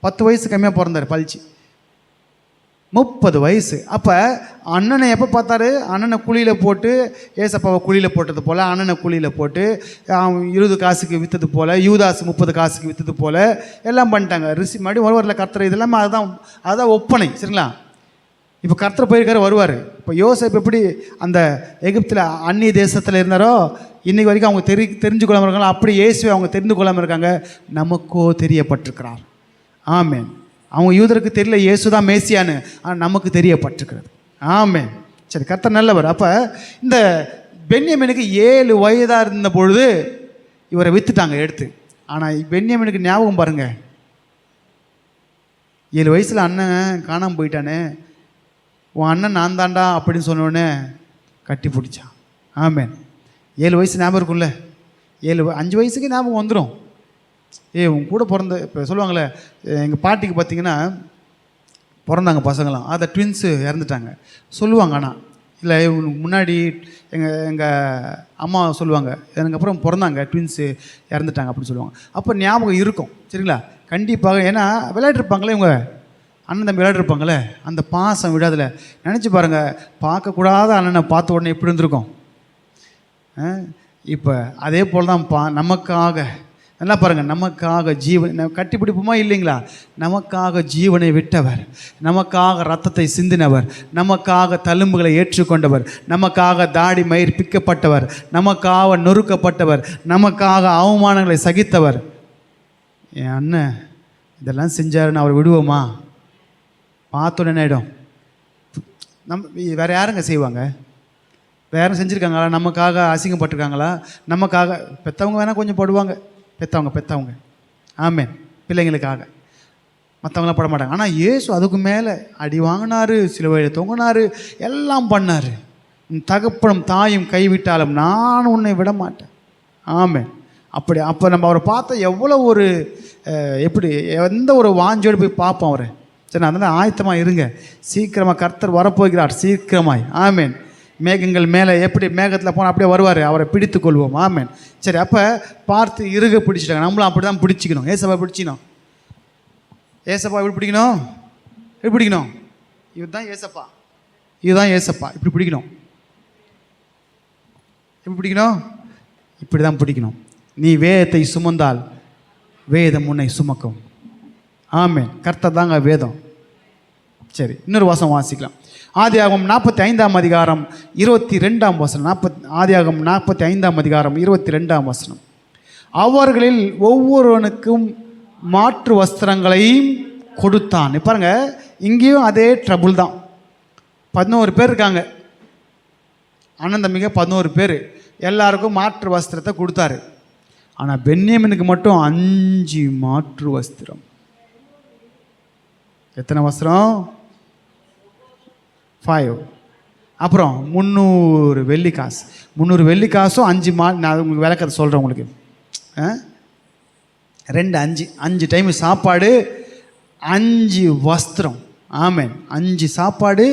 10 வயசு கம்மியாக பிறந்தார். பழிச்சு 30 வயசு. அப்போ அண்ணனை எப்போ பார்த்தாரு? அண்ணனை குழியில் போட்டு, ஏசப்பாவை குழியில் போட்டது போல், அண்ணனை குழியில் போட்டு 20 காசுக்கு விற்றது போல், யூதாஸ் 30 காசுக்கு விற்றது போல் எல்லாம் பண்ணிட்டாங்க. மறுபடியும் வருவாரில் கர்த்தர். இதெல்லாமே அதுதான் ஒப்பனை, சரிங்களா? இப்போ கர்த்தர் போயிருக்காரு, வருவார். இப்போ யோசேப்பு எப்படி அந்த எகிப்தில் அந்நிய தேசத்தில் இருந்தாரோ இன்றைக்கு வரைக்கும் அவங்க தெரிஞ்சு கொள்ளாமல் இருக்காங்க. அப்படி இயேசுவை அவங்க தெரிந்து கொள்ளாமல் இருக்காங்க. நமக்கோ தெரியப்பட்டிருக்கிறார். ஆமென். அவங்க யூதருக்கு தெரியல இயேசு தான் மேசியான்னு, ஆனால் நமக்கு தெரியப்பட்டிருக்கிறது. ஆமென். சரி, கர்த்தர் நல்லவர். அப்போ இந்த பென்யமீனுக்கு 7 வயதாக இருந்த பொழுது இவரை விற்றுட்டாங்க எடுத்து. ஆனால் பென்யமீனுக்கு ஞாபகம் பாருங்கள், 7 வயசில் அண்ணன் காணாமல் போயிட்டானே, உன் அண்ணன் நான் தாண்டா அப்படின்னு சொன்னோடனே கட்டி பிடிச்சான். ஆமென். 7 வயசு ஞாபகம் இருக்கும்ல? 5 வயசுக்கு ஞாபகம் வந்துடும். உன் கூட பிறந்த, இப்போ சொல்லுவாங்களே, எங்கள் பாட்டிக்கு பார்த்தீங்கன்னா பிறந்தாங்க பசங்களாம், அதை ட்வின்ஸு இறந்துட்டாங்க சொல்லுவாங்க. ஆனால் இல்லை, இவனுக்கு முன்னாடி எங்கள் அம்மா சொல்லுவாங்க, எனக்கு அப்புறம் பிறந்தாங்க ட்வின்ஸு இறந்துட்டாங்க அப்படின்னு சொல்லுவாங்க. அப்போ ஞாபகம் இருக்கும், சரிங்களா? கண்டிப்பாக. ஏன்னா விளையாடிருப்பாங்களே இவங்க, அண்ணன் தம்பி விளையாடிருப்பாங்களே, அந்த பாசம் விடாதில்ல. நினச்சி பாருங்கள், பார்க்கக்கூடாத அண்ணனை பார்த்த உடனே எப்படி இருந்திருக்கும். இப்போ அதே போல் தான் நமக்காக, நல்லா பாருங்கள், நமக்காக ஜீவன் கட்டிப்பிடிப்புமா இல்லைங்களா? நமக்காக ஜீவனை விட்டவர், நமக்காக ரத்தத்தை சிந்தினவர், நமக்காக தழும்புகளை ஏற்றுக்கொண்டவர், நமக்காக தாடி மயிர் பிக்கப்பட்டவர், நமக்காக நொறுக்கப்பட்டவர், நமக்காக அவமானங்களை சகித்தவர். என் அண்ணன் இதெல்லாம் செஞ்சாருன்னு அவர் விடுவோமா? பார்த்தோன்னு என்ன ஆகிடும்? வேறு யாருங்க செய்வாங்க? வேறு யாரும் செஞ்சுருக்காங்களா? நமக்காக அசிங்கப்பட்டிருக்காங்களா? நமக்காக பெற்றவங்க வேணால் கொஞ்சம் போடுவாங்க, பெற்றவங்க ஆமேன், பிள்ளைங்களுக்காக. மற்றவங்களாம் போட மாட்டாங்க. ஆனால் இயேசு அதுக்கு மேலே அடி வாங்கினார், சிலுவையில் தொங்கினார், எல்லாம் பண்ணார். தகப்பனும் தாயும் கைவிட்டாலும் நான் உன்னை விட மாட்டேன். ஆமேன். அப்போ நம்ம அவரை பார்த்தா எவ்வளோ ஒரு எப்படி எந்த ஒரு வாஞ்சோடு போய் பார்ப்போம் அவரை. சரி, அதனால் ஆயத்தமாக இருங்க. சீக்கிரமாக கர்த்தர் வரப்போகிறார், சீக்கிரமாய். ஆமேன். மேகங்கள் மேலே எப்படி மேகத்தில் போனால் அப்படியே வருவார், அவரை பிடித்து கொள்வோம். ஆமேன். சரி, அப்போ பார்த்து இறுக பிடிச்சிட்டாங்க. நம்மளும் அப்படி தான் பிடிச்சிக்கணும். ஏசப்பா பிடிச்சிக்கணும். ஏசப்பா எப்படி பிடிக்கணும்? எப்படி பிடிக்கணும்? இதுதான் ஏசப்பா, இதுதான் ஏசப்பா. இப்படி பிடிக்கணும். எப்படி பிடிக்கணும்? இப்படி தான் பிடிக்கணும். நீ வேதத்தை சுமந்தால் வேதம் உன்னை சுமக்கும். ஆமேன். கர்த்தர் தாங்க வேதம். சரி, இன்னொரு வசனம் வாசிக்கலாம். ஆதியாகமம் 45ஆம் அதிகாரம் 22ஆம் வசனம். ஆதியாகமம் 45ஆம் அதிகாரம் 22ஆம் வசனம். அவர்களில் ஒவ்வொருவனுக்கும் மாற்று வஸ்திரங்களையும் கொடுத்தான். பாருங்க, இங்கேயும் அதே ட்ரபுள் தான். 11 பேர் இருக்காங்க, அண்ணன் தம்பிங்க 11 பேர். எல்லாருக்கும் மாற்று வஸ்திரத்தை கொடுத்தாரு. ஆனால் பென்யமீனுக்கு மட்டும் 5 மாற்று வஸ்திரம். எத்தனை வஸ்திரம்? 5. அப்புறம் 300 வெள்ளிக்காசு. 300 வெள்ளிக்காசும் 5 நான் உங்களுக்கு விளக்கத்தை சொல்கிறேன் உங்களுக்கு. 5 டைம் சாப்பாடு, 5 வஸ்திரம். ஆமேன். 5 சாப்பாடு,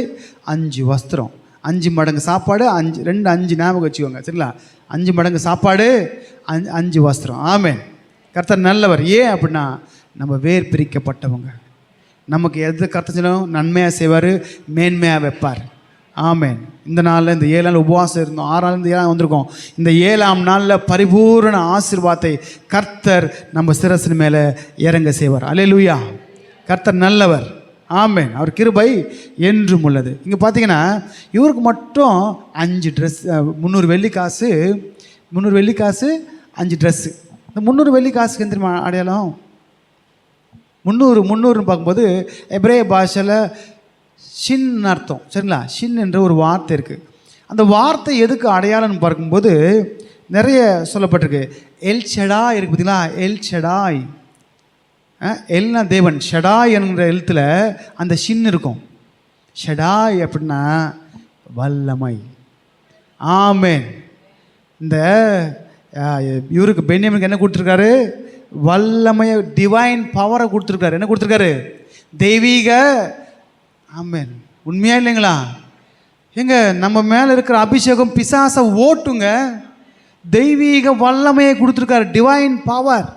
5 வஸ்திரம். 5 மடங்கு சாப்பாடு, 5 ஞாபகம் வச்சுக்கோங்க, சரிங்களா? 5 மடங்கு சாப்பாடு, 5 வஸ்திரம். ஆமேன். கர்த்தர் நல்லவர். ஏன் அப்படின்னா நம்ம வேர் பிரிக்கப்பட்டவங்க. நமக்கு எது கர்த்தர் செய்யணும்? நன்மையாக செய்வார், மேன்மையாக வைப்பார். ஆமேன். இந்த நாளில் இந்த 7 நாள் உபவாசம் இருந்தோம். 6 நாள் 7 வந்திருக்கோம். இந்த 7ஆம் நாளில் பரிபூர்ண ஆசீர்வாதத்தை கர்த்தர் நம்ம சிரசின் மேலே இறங்க செய்வார். அல்லேலூயா. கர்த்தர் நல்லவர். ஆமேன். அவர் கிருபை என்றும் உள்ளது. இங்கே பார்த்தீங்கன்னா இவருக்கு மட்டும் 5 ட்ரெஸ், 300 வெள்ளிக்காசு, 300 வெள்ளிக்காசு, 5 ட்ரெஸ்ஸு. இந்த 300 வெள்ளிக்காசுக்கு தெரியுமா அடையாளம்? 300 பார்க்கும்போது எபிரேய பாஷையில் ஷின் அர்த்தம், சரிங்களா? ஷின் என்ற ஒரு வார்த்தை இருக்குது. அந்த வார்த்தை எதுக்கு அடையாளம்னு பார்க்கும்போது நிறைய சொல்லப்பட்டிருக்கு. எல் ஷடாய் இருக்குது பார்த்தீங்களா? எல் ஷடாய், எல்னா தேவன், ஷடாய் என்கிற எழுத்தில் அந்த ஷின் இருக்கும். ஷடாய் அப்படின்னா வல்லமை. ஆமேன். இந்த இவருக்கு பென்யமீனுக்கு என்ன கொடுத்துருக்காரு? வல்லமையை, டிவைன் பவரை கொடுத்துருக்காரு. என்ன கொடுத்துருக்காரு? தெய்வீக. ஆமேன். உண்மையா இல்லைங்களா? எங்க நம்ம மேலே இருக்கிற அபிஷேகம் பிசாசை ஓட்டுங்க. தெய்வீக வல்லமையை கொடுத்துருக்காரு, டிவைன் பவர்.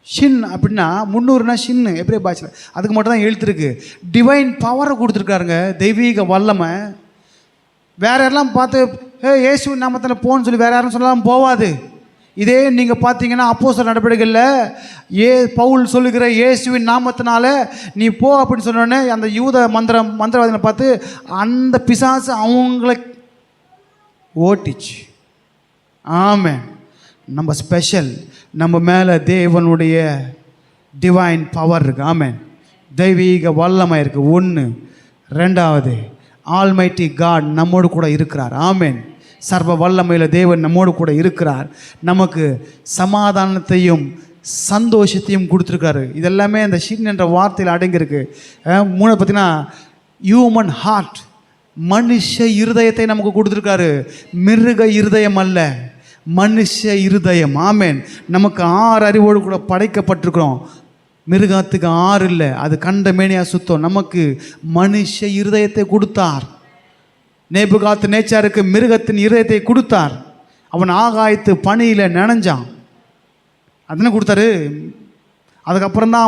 ஷின் அப்படின்னா 300னா ஷின்னு எபிரேய பாஷையில் அதுக்கு மட்டும் தான் எழுத்துருக்கு. டிவைன் பவரை கொடுத்துருக்காருங்க, தெய்வீக வல்லமை. வேற யாரெல்லாம் பார்த்து இயேசுவின் நாமத்தில் போன்னு சொல்லி வேற யாரும் சொல்லலாம் போவாது. இதே நீங்கள் பார்த்தீங்கன்னா அப்போஸ்தலர் நடவடிக்கைகளில் பவுல் சொல்லுகிற இயேசுவின் நாமத்தினால நீ போ அப்படின்னு சொன்னோடனே அந்த யூத மந்திரவாதிகளை பார்த்து அந்த பிசாசு அவங்கள ஓட்டிச்சு. ஆமேன். நம்ம ஸ்பெஷல், நம்ம மேலே தேவனுடைய டிவைன் பவர் இருக்குது. ஆமேன். தெய்வீக வல்லமை இருக்குது. 1. 2வது, ஆல்மைட்டி காட் நம்மோடு கூட இருக்கிறார். ஆமேன். சர்வ வல்லமையில் தேவன் நம்மோடு கூட இருக்கிறார். நமக்கு சமாதானத்தையும் சந்தோஷத்தையும் கொடுத்துருக்காரு. இதெல்லாமே அந்த ஷின் என்ற வார்த்தையில் அடங்கியிருக்கு. 3 பார்த்தீங்கன்னா ஹியூமன் ஹார்ட், மனுஷ இருதயத்தை நமக்கு கொடுத்துருக்காரு. மிருக இருதயம் அல்ல, மனுஷ இருதயம். ஆமேன். நமக்கு 6 அறிவோடு கூட படைக்கப்பட்டிருக்கிறோம். மிருகத்துக்கு 6 இல்லை, அது கண்ட மேனியாக சுத்தம். நமக்கு மனுஷ இருதயத்தை கொடுத்தார். நேபுகாத் நேச்சாருக்கு மிருகத்தின் இருதயத்தை கொடுத்தார். அவன் ஆகாயத்து பனியில் நனைஞ்சான், அதனை கொடுத்தாரு. அதுக்கப்புறம் தான்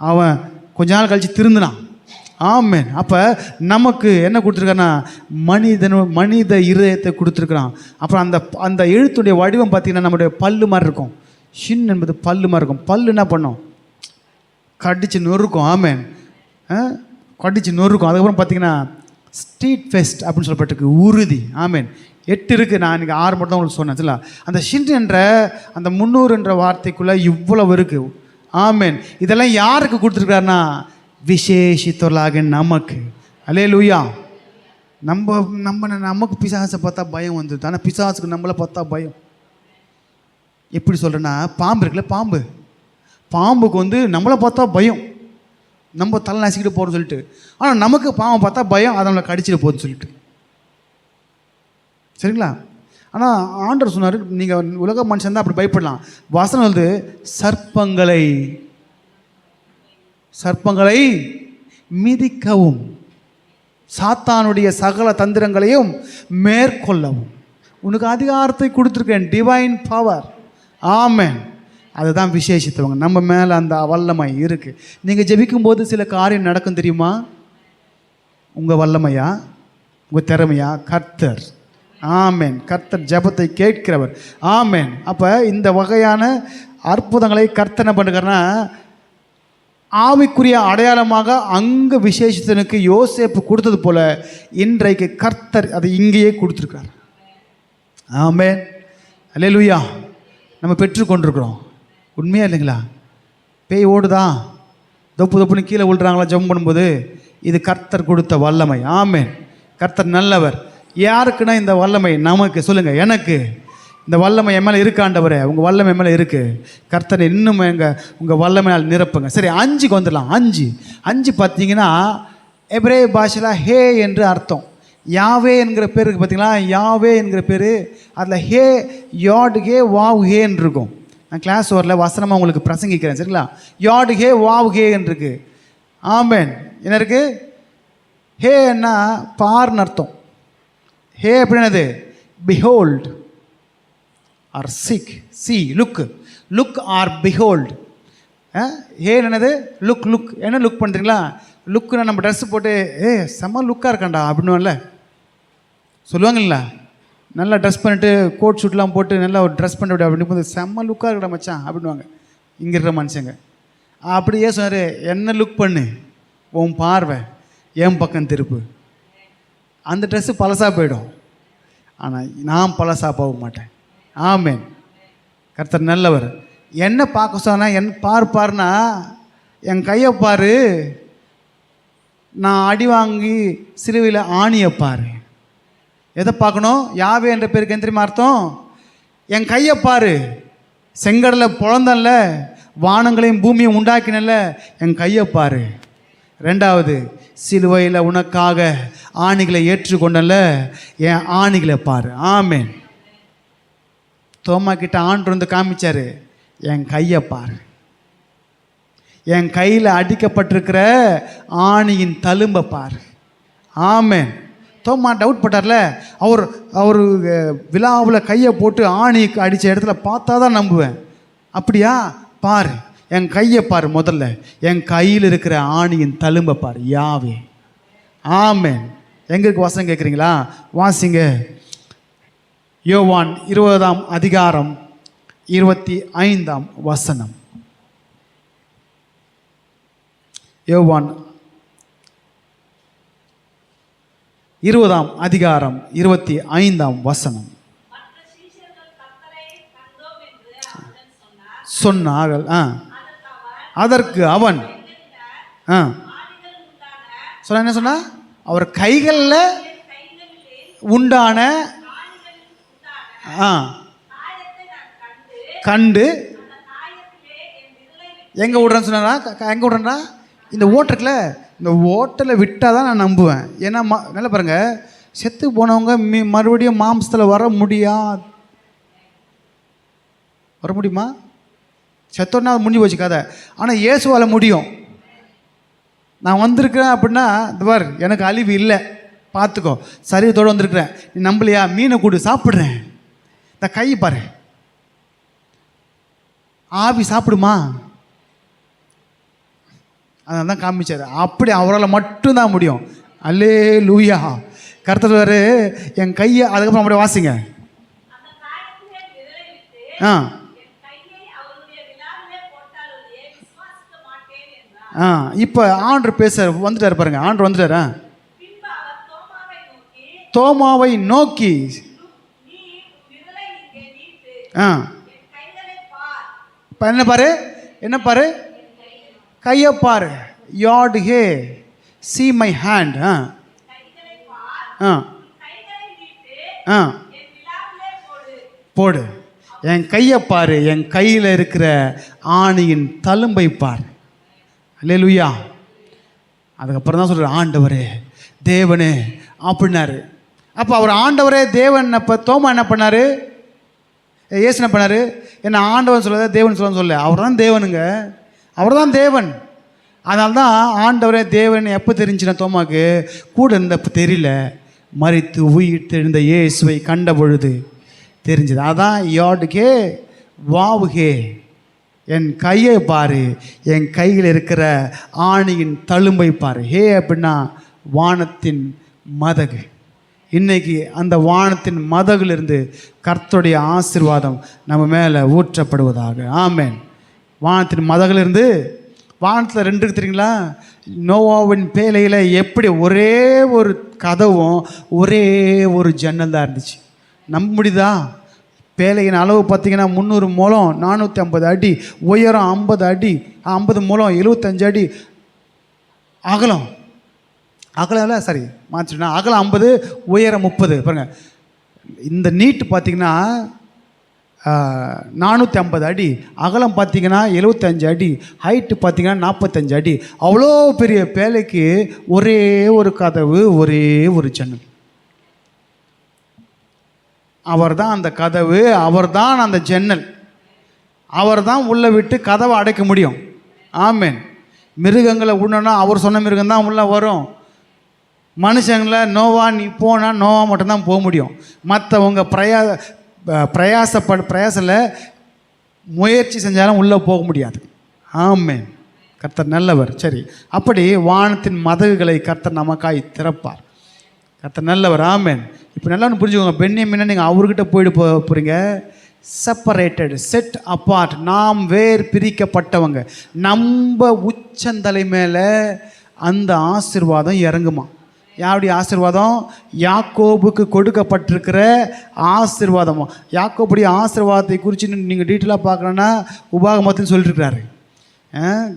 அவன் கொஞ்ச நாள் கழித்து திருந்தினான். ஆமேன். அப்போ நமக்கு என்ன கொடுத்துருக்கான்னா மனித இருதயத்தை கொடுத்துருக்குறான். அப்புறம் அந்த எழுத்துடைய வடிவம் பார்த்திங்கன்னா நம்முடைய பல்லு மாதிரி இருக்கும். ஷின் என்பது பல்லு மாதிரி இருக்கும். பல்லு என்ன பண்ணும்? கடிச்சு நொறுக்கும். ஆமேன். கடிச்சு நொறுக்கும். அதுக்கப்புறம் பார்த்திங்கன்னா ஸ்ட்ரீட் ஃபெஸ்ட் அப்படின்னு சொல்லப்பட்டிருக்கு, உறுதி. ஆமேன். 8 இருக்குது. நான் இன்றைக்கி 6 மட்டும் தான் உங்களுக்கு சொன்னேன். அந்த ஷின் என்ற அந்த 300 என்ற வார்த்தைக்குள்ளே இவ்வளவு இருக்குது. ஆமென். இதெல்லாம் யாருக்கு கொடுத்துருக்காருன்னா விசேஷித்தவர்களாக நமக்கு. அல்லேலூயா. நமக்கு பிசாசை பார்த்தா பயம் வந்துடுது. ஆனால் பிசாசுக்கு நம்மளை பார்த்தா பயம். எப்படி சொல்கிறேன்னா, பாம்பு இருக்குல்ல, பாம்புக்கு நம்மளை பார்த்தா பயம், நம்ம தலை நசிக்கிட்டு போகிறோன்னு சொல்லிட்டு. ஆனால் நமக்கு பாம்பை பார்த்தா பயம், அதை நம்மளை கடிச்சிட்டு போகுதுன்னு சொல்லிட்டு. சரிங்களா? ஆனால் ஆண்டவர் சொன்னார், நீங்கள் உலக மனுஷன் தான் அப்படி பயப்படலாம். வசனம் சர்ப்பங்களை மிதிக்கவும் சாத்தானுடைய சகல தந்திரங்களையும் மேற்கொள்ளவும் உனக்கு அதிகாரத்தை கொடுத்துருக்கேன். Divine power. ஆமென். அதுதான் விசேஷித்தவங்க. நம்ம மேலே அந்த வல்லமை இருக்குது. நீங்கள் ஜெபிக்கும்போது சில காரியம் நடக்கும் தெரியுமா? உங்கள் வல்லமையா, உங்கள் திறமையா? கர்த்தர். ஆமென். கர்த்தர் ஜெபத்தை கேட்கிறவர். ஆமென். அப்போ இந்த வகையான அற்புதங்களை கர்த்தர் என்ன பண்ணுறாருன்னா, ஆவிக்குரிய அடையாளமாக அங்கு விசேஷத்தினுக்கு யோசேப்பு கொடுத்தது போல இன்றைக்கு கர்த்தர் அதை இங்கேயே கொடுத்துருக்கார். ஆமென். அல்லேலூயா. நம்ம பெற்றுக்கொண்டிருக்கிறோம். உண்மையாக இல்லைங்களா? பேய் ஓடுதா, தொப்புன்னு கீழே விழுறாங்களா ஜெபம் பண்ணும்போது? இது கர்த்தர் கொடுத்த வல்லமை. ஆமென். கர்த்தர் நல்லவர். யாருக்குன்னா இந்த வல்லமை நமக்கு. சொல்லுங்கள், எனக்கு இந்த வல்லமை என் மேலே இருக்காண்டவரே. உங்கள் வல்லமை என் மேலே இருக்குது. கர்த்தனை இன்னும் உங்கள் வல்லமையால் நிரப்புங்க. சரி, 5க்கு வந்துடலாம். 5 பார்த்தீங்கன்னா எபிரே பாஷையில் ஹே என்று அர்த்தம். யாவே என்கிற பேருக்கு பார்த்தீங்களா, யாவே என்கிற பேர் அதில் ஹே, யாடு ஹே, வாவ் ஹேன்னு இருக்கும். நான் கிளாஸ் ஓரில் வசனமாக உங்களுக்கு பிரசங்கிக்கிறேன். சரிங்களா? யாடு ஹே, வாவ் ஹேன்னு இருக்கு. ஆமென். என்ன இருக்குது? ஹேன்னா பார்ன்னு அர்த்தம். ஹே அப்படின்னது பிஹோல்ட் ஆர் சிக், சி, லுக் ஆர் பிஹோல்ட். ஹே என்னது? லுக். என்ன லுக் பண்ணுறீங்களா? லுக்குன்னா நம்ம ட்ரெஸ்ஸு போட்டு செம்ம லுக்காக இருக்காண்டா அப்படின்னுல சொல்லுவாங்கல்ல. நல்லா ட்ரெஸ் பண்ணிட்டு கோட் ஷூட்லாம் போட்டு நல்லா ஒரு ட்ரெஸ் பண்ணிவிடு அப்படின்னு போது செம்ம லுக்காக இருக்கடா மச்சான் அப்படின்வாங்க இங்கே இருக்கிற மனுஷங்க. அப்படியே சொன்னார், என்ன லுக் பண்ணு, உன் பார்வை என் பக்கம் திருப்பு. அந்த ட்ரெஸ்ஸு பழசாக போயிடும், ஆனால் நான் பழசாக போக மாட்டேன். ஆமென். கர்த்தர் நல்லவர். என்ன பார்க்க சொன்னால் பாருன்னா என் கையை பாரு, நான் அடி வாங்கி சிலுவையில் ஆணியை பாரு. எதை பார்க்கணும்? யாவே என்ற பேருக்கு எந்த தெரியுமா அர்த்தம்? என் கையை பாரு, செங்கடலை பொழந்தல்ல, வானங்களையும் பூமியும் உண்டாக்கினல்ல, என் கையை பாரு. 2வது, சிலுவையில் உனக்காக ஆணிகளை ஏற்றுக்கொண்டல்ல, என் ஆணிகளை பாரு. ஆமென். தோமா கிட்ட ஆண்டு வந்து காமிச்சாரு, என் கையை பாரு, என் கையில் அடிக்கப்பட்டிருக்கிற ஆணியின் தழும்பை பாரு. ஆமென். தோமா டவுட் பட்டார்ல, அவர் விழாவில் கையை போட்டு ஆணி அடித்த இடத்துல பார்த்தா தான் நம்புவேன். அப்படியா? பாரு, என் கையை பாரு, முதல்ல என் கையில் இருக்கிற ஆணியின் தழும்பை பாரு. யாவே. ஆமென். எங்களுக்கு வசனம் கேட்குறீங்களா? வாசிங்க. யோவான் 20ஆம் அதிகாரம் 25ஆம் வசனம். யோவான் 20ஆம் அதிகாரம் 25ஆம் வசனம். சொன்னார்கள். அதற்கு அவன் சொன்ன என்ன சொன்னா, அவர் கைகளில் உண்டான கண்டு எங்க விடுறேன்னு சொன்னா, எங்க விடுறேன்னா இந்த ஓட்டருக்குல, இந்த ஓட்டலில் விட்டால் தான் நான் நம்புவேன். ஏன்னா நல்லா பாருங்க, செத்து போனவங்க மறுபடியும் மாம்சத்தில் வர முடியுமா? செத்தோன்னா அது முடிஞ்சு போச்சு கதை. ஆனால் இயேசுவால் முடியும். நான் வந்திருக்கிறேன் அப்படின்னா, இந்த பார் எனக்கு அழிவு இல்லை, பார்த்துக்கோ, சரீரத்தோடு வந்திருக்கிறேன், நீ நம்பலையா, மீனை கூடு சாப்பிட்றேன், இந்த கை பாரு, ஆவி சாப்பிடுமா, அதான் தான் காமிச்சார். அப்படி அவரால் மட்டும்தான் முடியும். அல்லேலூயா. கர்த்தர் என் கையை, அதுக்கப்புறம் அப்படியே வாசிங்க. இப்போ ஆண்டர் பேச வந்துட்டார் பாருங்க. ஆண்டர் வந்துட்டாரா? தோமாவை நோக்கி இப்போ என்ன பாரு, கையை பாரு. Yard hey see my hand. போடு. என் கையை பாரு, என் கையில் இருக்கிற ஆணியின் தழும்பை பார். அல்லேலூயா. அதுக்கப்புறம் தான் சொல்கிறார், ஆண்டவரே தேவனே அப்படின்னாரு. அப்போ அவர் ஆண்டவரே தேவன். அப்போ தோமா என்ன பண்ணார்? ஏசு என்ன பண்ணார்? என்ன ஆண்டவன் சொல்லாத தேவன் சொல்ல. அவர் தான் தேவனுங்க, அவர் தான் தேவன். அதனால தான் ஆண்டவரே தேவன் எப்போ தெரிஞ்சுன்னா தோமாக்கு கூட இருந்தப்போ தெரியல, மரித்து உயிர் தெரிந்த இயேசுவை கண்ட பொழுது தெரிஞ்சது. அதான் யாடுகே வாவுகே, என் கையை பாரு, என் கையில் இருக்கிற ஆணியின் தழும்பை பாரு. ஹே அப்படின்னா வானத்தின் மதகு. இன்றைக்கி அந்த வானத்தின் மதகுலிருந்து கர்த்தருடைய ஆசீர்வாதம் நம்ம மேலே ஊற்றப்படுவதாக. ஆமென். வானத்தின் மதகுலிருந்து, வானத்தில் 2 இருக்கு தெரியுங்களா? நோவாவின் பேழையில் எப்படி ஒரே ஒரு கதவும் ஒரே ஒரு ஜன்னல் தான் இருந்துச்சு. நம்ப முடியுதா? பேழையின் அளவு பார்த்திங்கன்னா 300 முழம், 450 அடி உயரம், 50 அடி 50 முழம், 75 அடி அகலம். அகலம் சரி மாற்றினா அகலம் 50, உயரம் 30. பாருங்கள், இந்த நீட்டு பார்த்திங்கன்னா 450 அடி, அகலம் பார்த்திங்கன்னா 75 அடி, ஹைட்டு பார்த்திங்கன்னா 45 அடி. அவ்வளோ பெரிய பேழைக்கு ஒரே ஒரு கதவு, ஒரே ஒரு ஜன்னல். அவர் தான் அந்த கதவு, அவர் தான் அந்த ஜன்னல், அவர் தான் உள்ளே விட்டு கதவை அடைக்க முடியும். ஆமென். மிருகங்களை விடணுன்னா அவர் சொன்ன மிருகம் தான் உள்ளே வரும். மனுஷங்களை நோவா நீ போனால் நோவா மட்டும்தான் போக முடியும். மற்றவங்க பிரயாசத்தில் முயற்சி செஞ்சாலும் உள்ளே போக முடியாது. ஆமென். கர்த்தர் நல்லவர். சரி, அப்படி வானத்தின் மதகுகளை கர்த்தர் நமக்காய் திறப்பார். கர்த்தர் நல்லவர். ஆமென். இப்போ நல்லா ஒன்று புரிஞ்சுக்கோங்க. பென்யமீனா நீங்கள் அவர்கிட்ட போயிட்டு போகிறீங்க. செப்பரேட்டட், செட் அப்பார்ட், நாம் வேர் பிரிக்கப்பட்டவங்க. நம்ம உச்சந்தலை மேலே அந்த ஆசீர்வாதம் இறங்குமா. யாருடைய ஆசீர்வாதம்? யாக்கோபுக்கு கொடுக்கப்பட்டிருக்கிற ஆசீர்வாதம். யாக்கோபுடைய ஆசீர்வாதத்தை குறித்து நீங்கள் டீட்டெயிலாக பார்க்கணுன்னா உபாகமத்தில் சொல்லிட்டுருக்கிறாரு.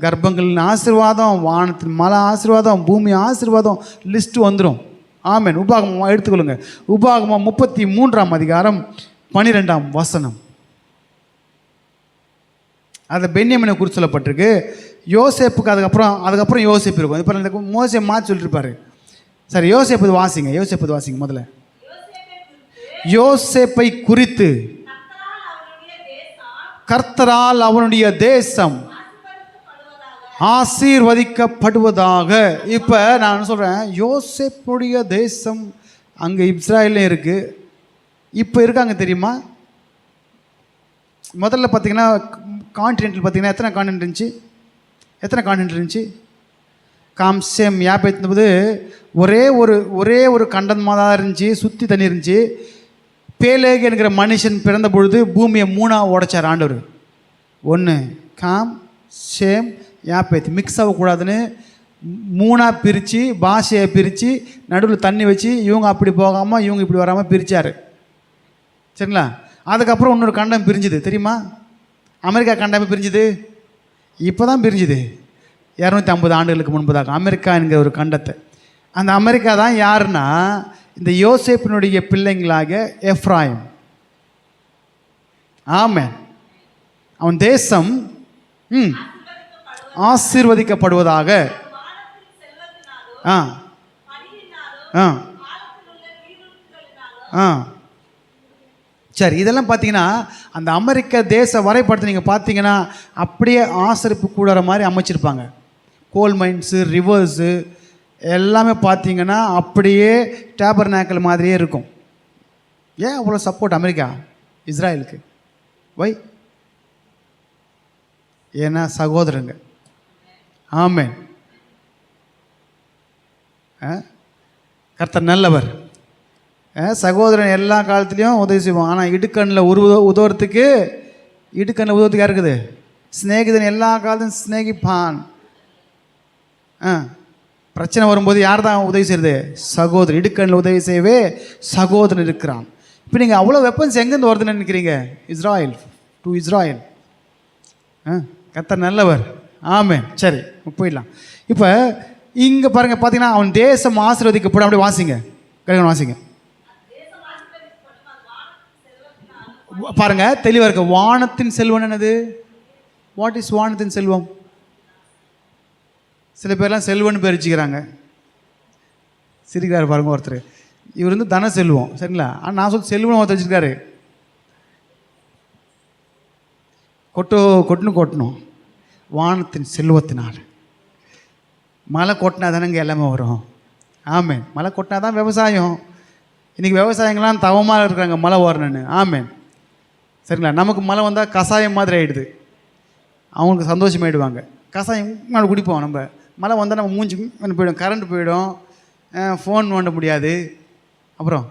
கர்ப்பங்களின் ஆசீர்வாதம், வானத்தின் மலை ஆசீர்வாதம், பூமி ஆசீர்வாதம், லிஸ்ட்டு வந்துடும். ஆமென். உபாகமம் எடுத்துக்கொள்ளுங்க. உபாகமம் 33ஆம் அதிகாரம் 12ஆம் வசனம். அது பென்யமீனை குறித்து சொல்லப்பட்டிருக்கு. யோசேப்புக்கு அதுக்கப்புறம் யோசேப்பு இருக்கும். இப்போ இந்த மோசே மாற்றி சொல்லியிருப்பாரு. சரி, யோசேப்பு வாசிங்க. யோசேப்பு வாசிங்க முதல்ல. யோசேப்பை குறித்து கர்த்தரால் அவனுடைய தேசம் ஆசீர்வதிக்கப்படுவதாக. இப்போ நான் சொல்கிறேன், யோசேப்புடைய தேசம் அங்கே இஸ்ராயல்லையும் இருக்குது. இப்போ இருக்காங்க தெரியுமா? முதல்ல பார்த்தீங்கன்னா கான்டினென்டில் பார்த்தீங்கன்னா எத்தனை கான்டினென்ட் இருந்துச்சு? காம்சேம் யாபேத்னும்போது ஒரே ஒரு கண்டமாக தான் இருந்துச்சு, சுற்றி தண்ணி இருந்துச்சு. பேலேகு என்கிற மனுஷன் பிறந்த பொழுது பூமியை 3ஆக உடைச்சார் ஆண்டவர். 1 காம், சேம், யாபேத் மிக்ஸ் ஆகக்கூடாதுன்னு 3ஆக பிரித்து, பாஷையை பிரித்து, நடுவில் தண்ணி வச்சு இவங்க அப்படி போகாமல் இவங்க இப்படி வராமல் பிரித்தார். சரிங்களா? அதுக்கப்புறம் இன்னொரு கண்டம் பிரிஞ்சுது தெரியுமா? அமெரிக்கா கண்டமே பிரிஞ்சுது. இப்போ தான் பிரிஞ்சுது. 250 ஆண்டுகளுக்கு முன்பதாக அமெரிக்கா என்கிற ஒரு கண்டத்தை. அந்த அமெரிக்கா தான் யாருன்னா இந்த யோசேப்பினுடைய பிள்ளைங்களாக எப்ராயிம். ஆமென். அவன் தேசம் ஆசீர்வதிக்கப்படுவதாக. சரி, இதெல்லாம் பார்த்தீங்கன்னா அந்த அமெரிக்க தேச வரைபடத்தை நீங்கள் பார்த்தீங்கன்னா அப்படியே ஆசரிப்பு கூடுற மாதிரி அமைச்சிருப்பாங்க. கோல் மைன்ஸு, ரிவர்ஸு எல்லாமே பார்த்தீங்கன்னா அப்படியே டேபர்நாக்கல் மாதிரியே இருக்கும். ஏன் அவ்வளோ சப்போர்ட் அமெரிக்கா இஸ்ராயலுக்கு? வை? ஏன்னா சகோதரங்க. ஆமென். கர்த்தர் நல்லவர். சகோதரன் எல்லா காலத்துலேயும் உதவி செய்வோம். ஆனால் இடுக்கண்ணில் உதவுறதுக்கு யார் இருக்குது? ஸ்நேகிதன் எல்லா காலத்தையும் ஸ்நேகிப்பான். பிரச்சனை வரும்போது யார் தான் உதவி செய்கிறது? சகோதரன். இடுக்கண்ணில் உதவி செய்யவே சகோதரன் இருக்கிறான். இப்போ நீங்கள் அவ்வளோ வெப்பன்ஸ் எங்கேருந்து வருதுன்னு நினைக்கிறீங்க? இஸ்ராயல். கர்த்தர் நல்லவர். ஆமென். சரி போயிடலாம். இப்போ இங்கே பாருங்கள், பார்த்தீங்கன்னா அவன் தேசம் ஆசீர்வதிக்கப்படும். அப்படியே வாசிங்க, கரெக்டாக வாசிங்க. பாருங்க தெளிவாக இருக்கு. வானத்தின் செல்வம் என்னது? வாட் இஸ் வானத்தின் செல்வம்? சில பேர்லாம் செல்வன்னு பேர் வச்சுக்கிறாங்க. சிரிக்கிறார் பாருங்க ஒருத்தர். இவர் வந்து தன செல்வம், சரிங்களா? ஆனால் நான் சொல்ல செல்வம் ஒருத்தர் வச்சுருக்காரு. கொட்டணும் வானத்தின் செல்வத்தினால். மழை கொட்டினா தானே எல்லாமே வரும். ஆமேன். மழை கொட்டினா தான் விவசாயம். இன்றைக்கி விவசாயங்கள்லாம் தவமாக இருக்காங்க மழை வரணுன்னு. ஆமேன், சரிங்களா? நமக்கு மழை வந்தால் கஷாயம் மாதிரி ஆகிடுது. அவங்களுக்கு சந்தோஷமாயிடுவாங்க. கஷாயம் குடிப்போம். நம்ம மழை வந்தால் நம்ம மூஞ்சி போயிடும், கரண்ட் போயிடும், ஃபோன் நோண்ட முடியாது, அப்புறம்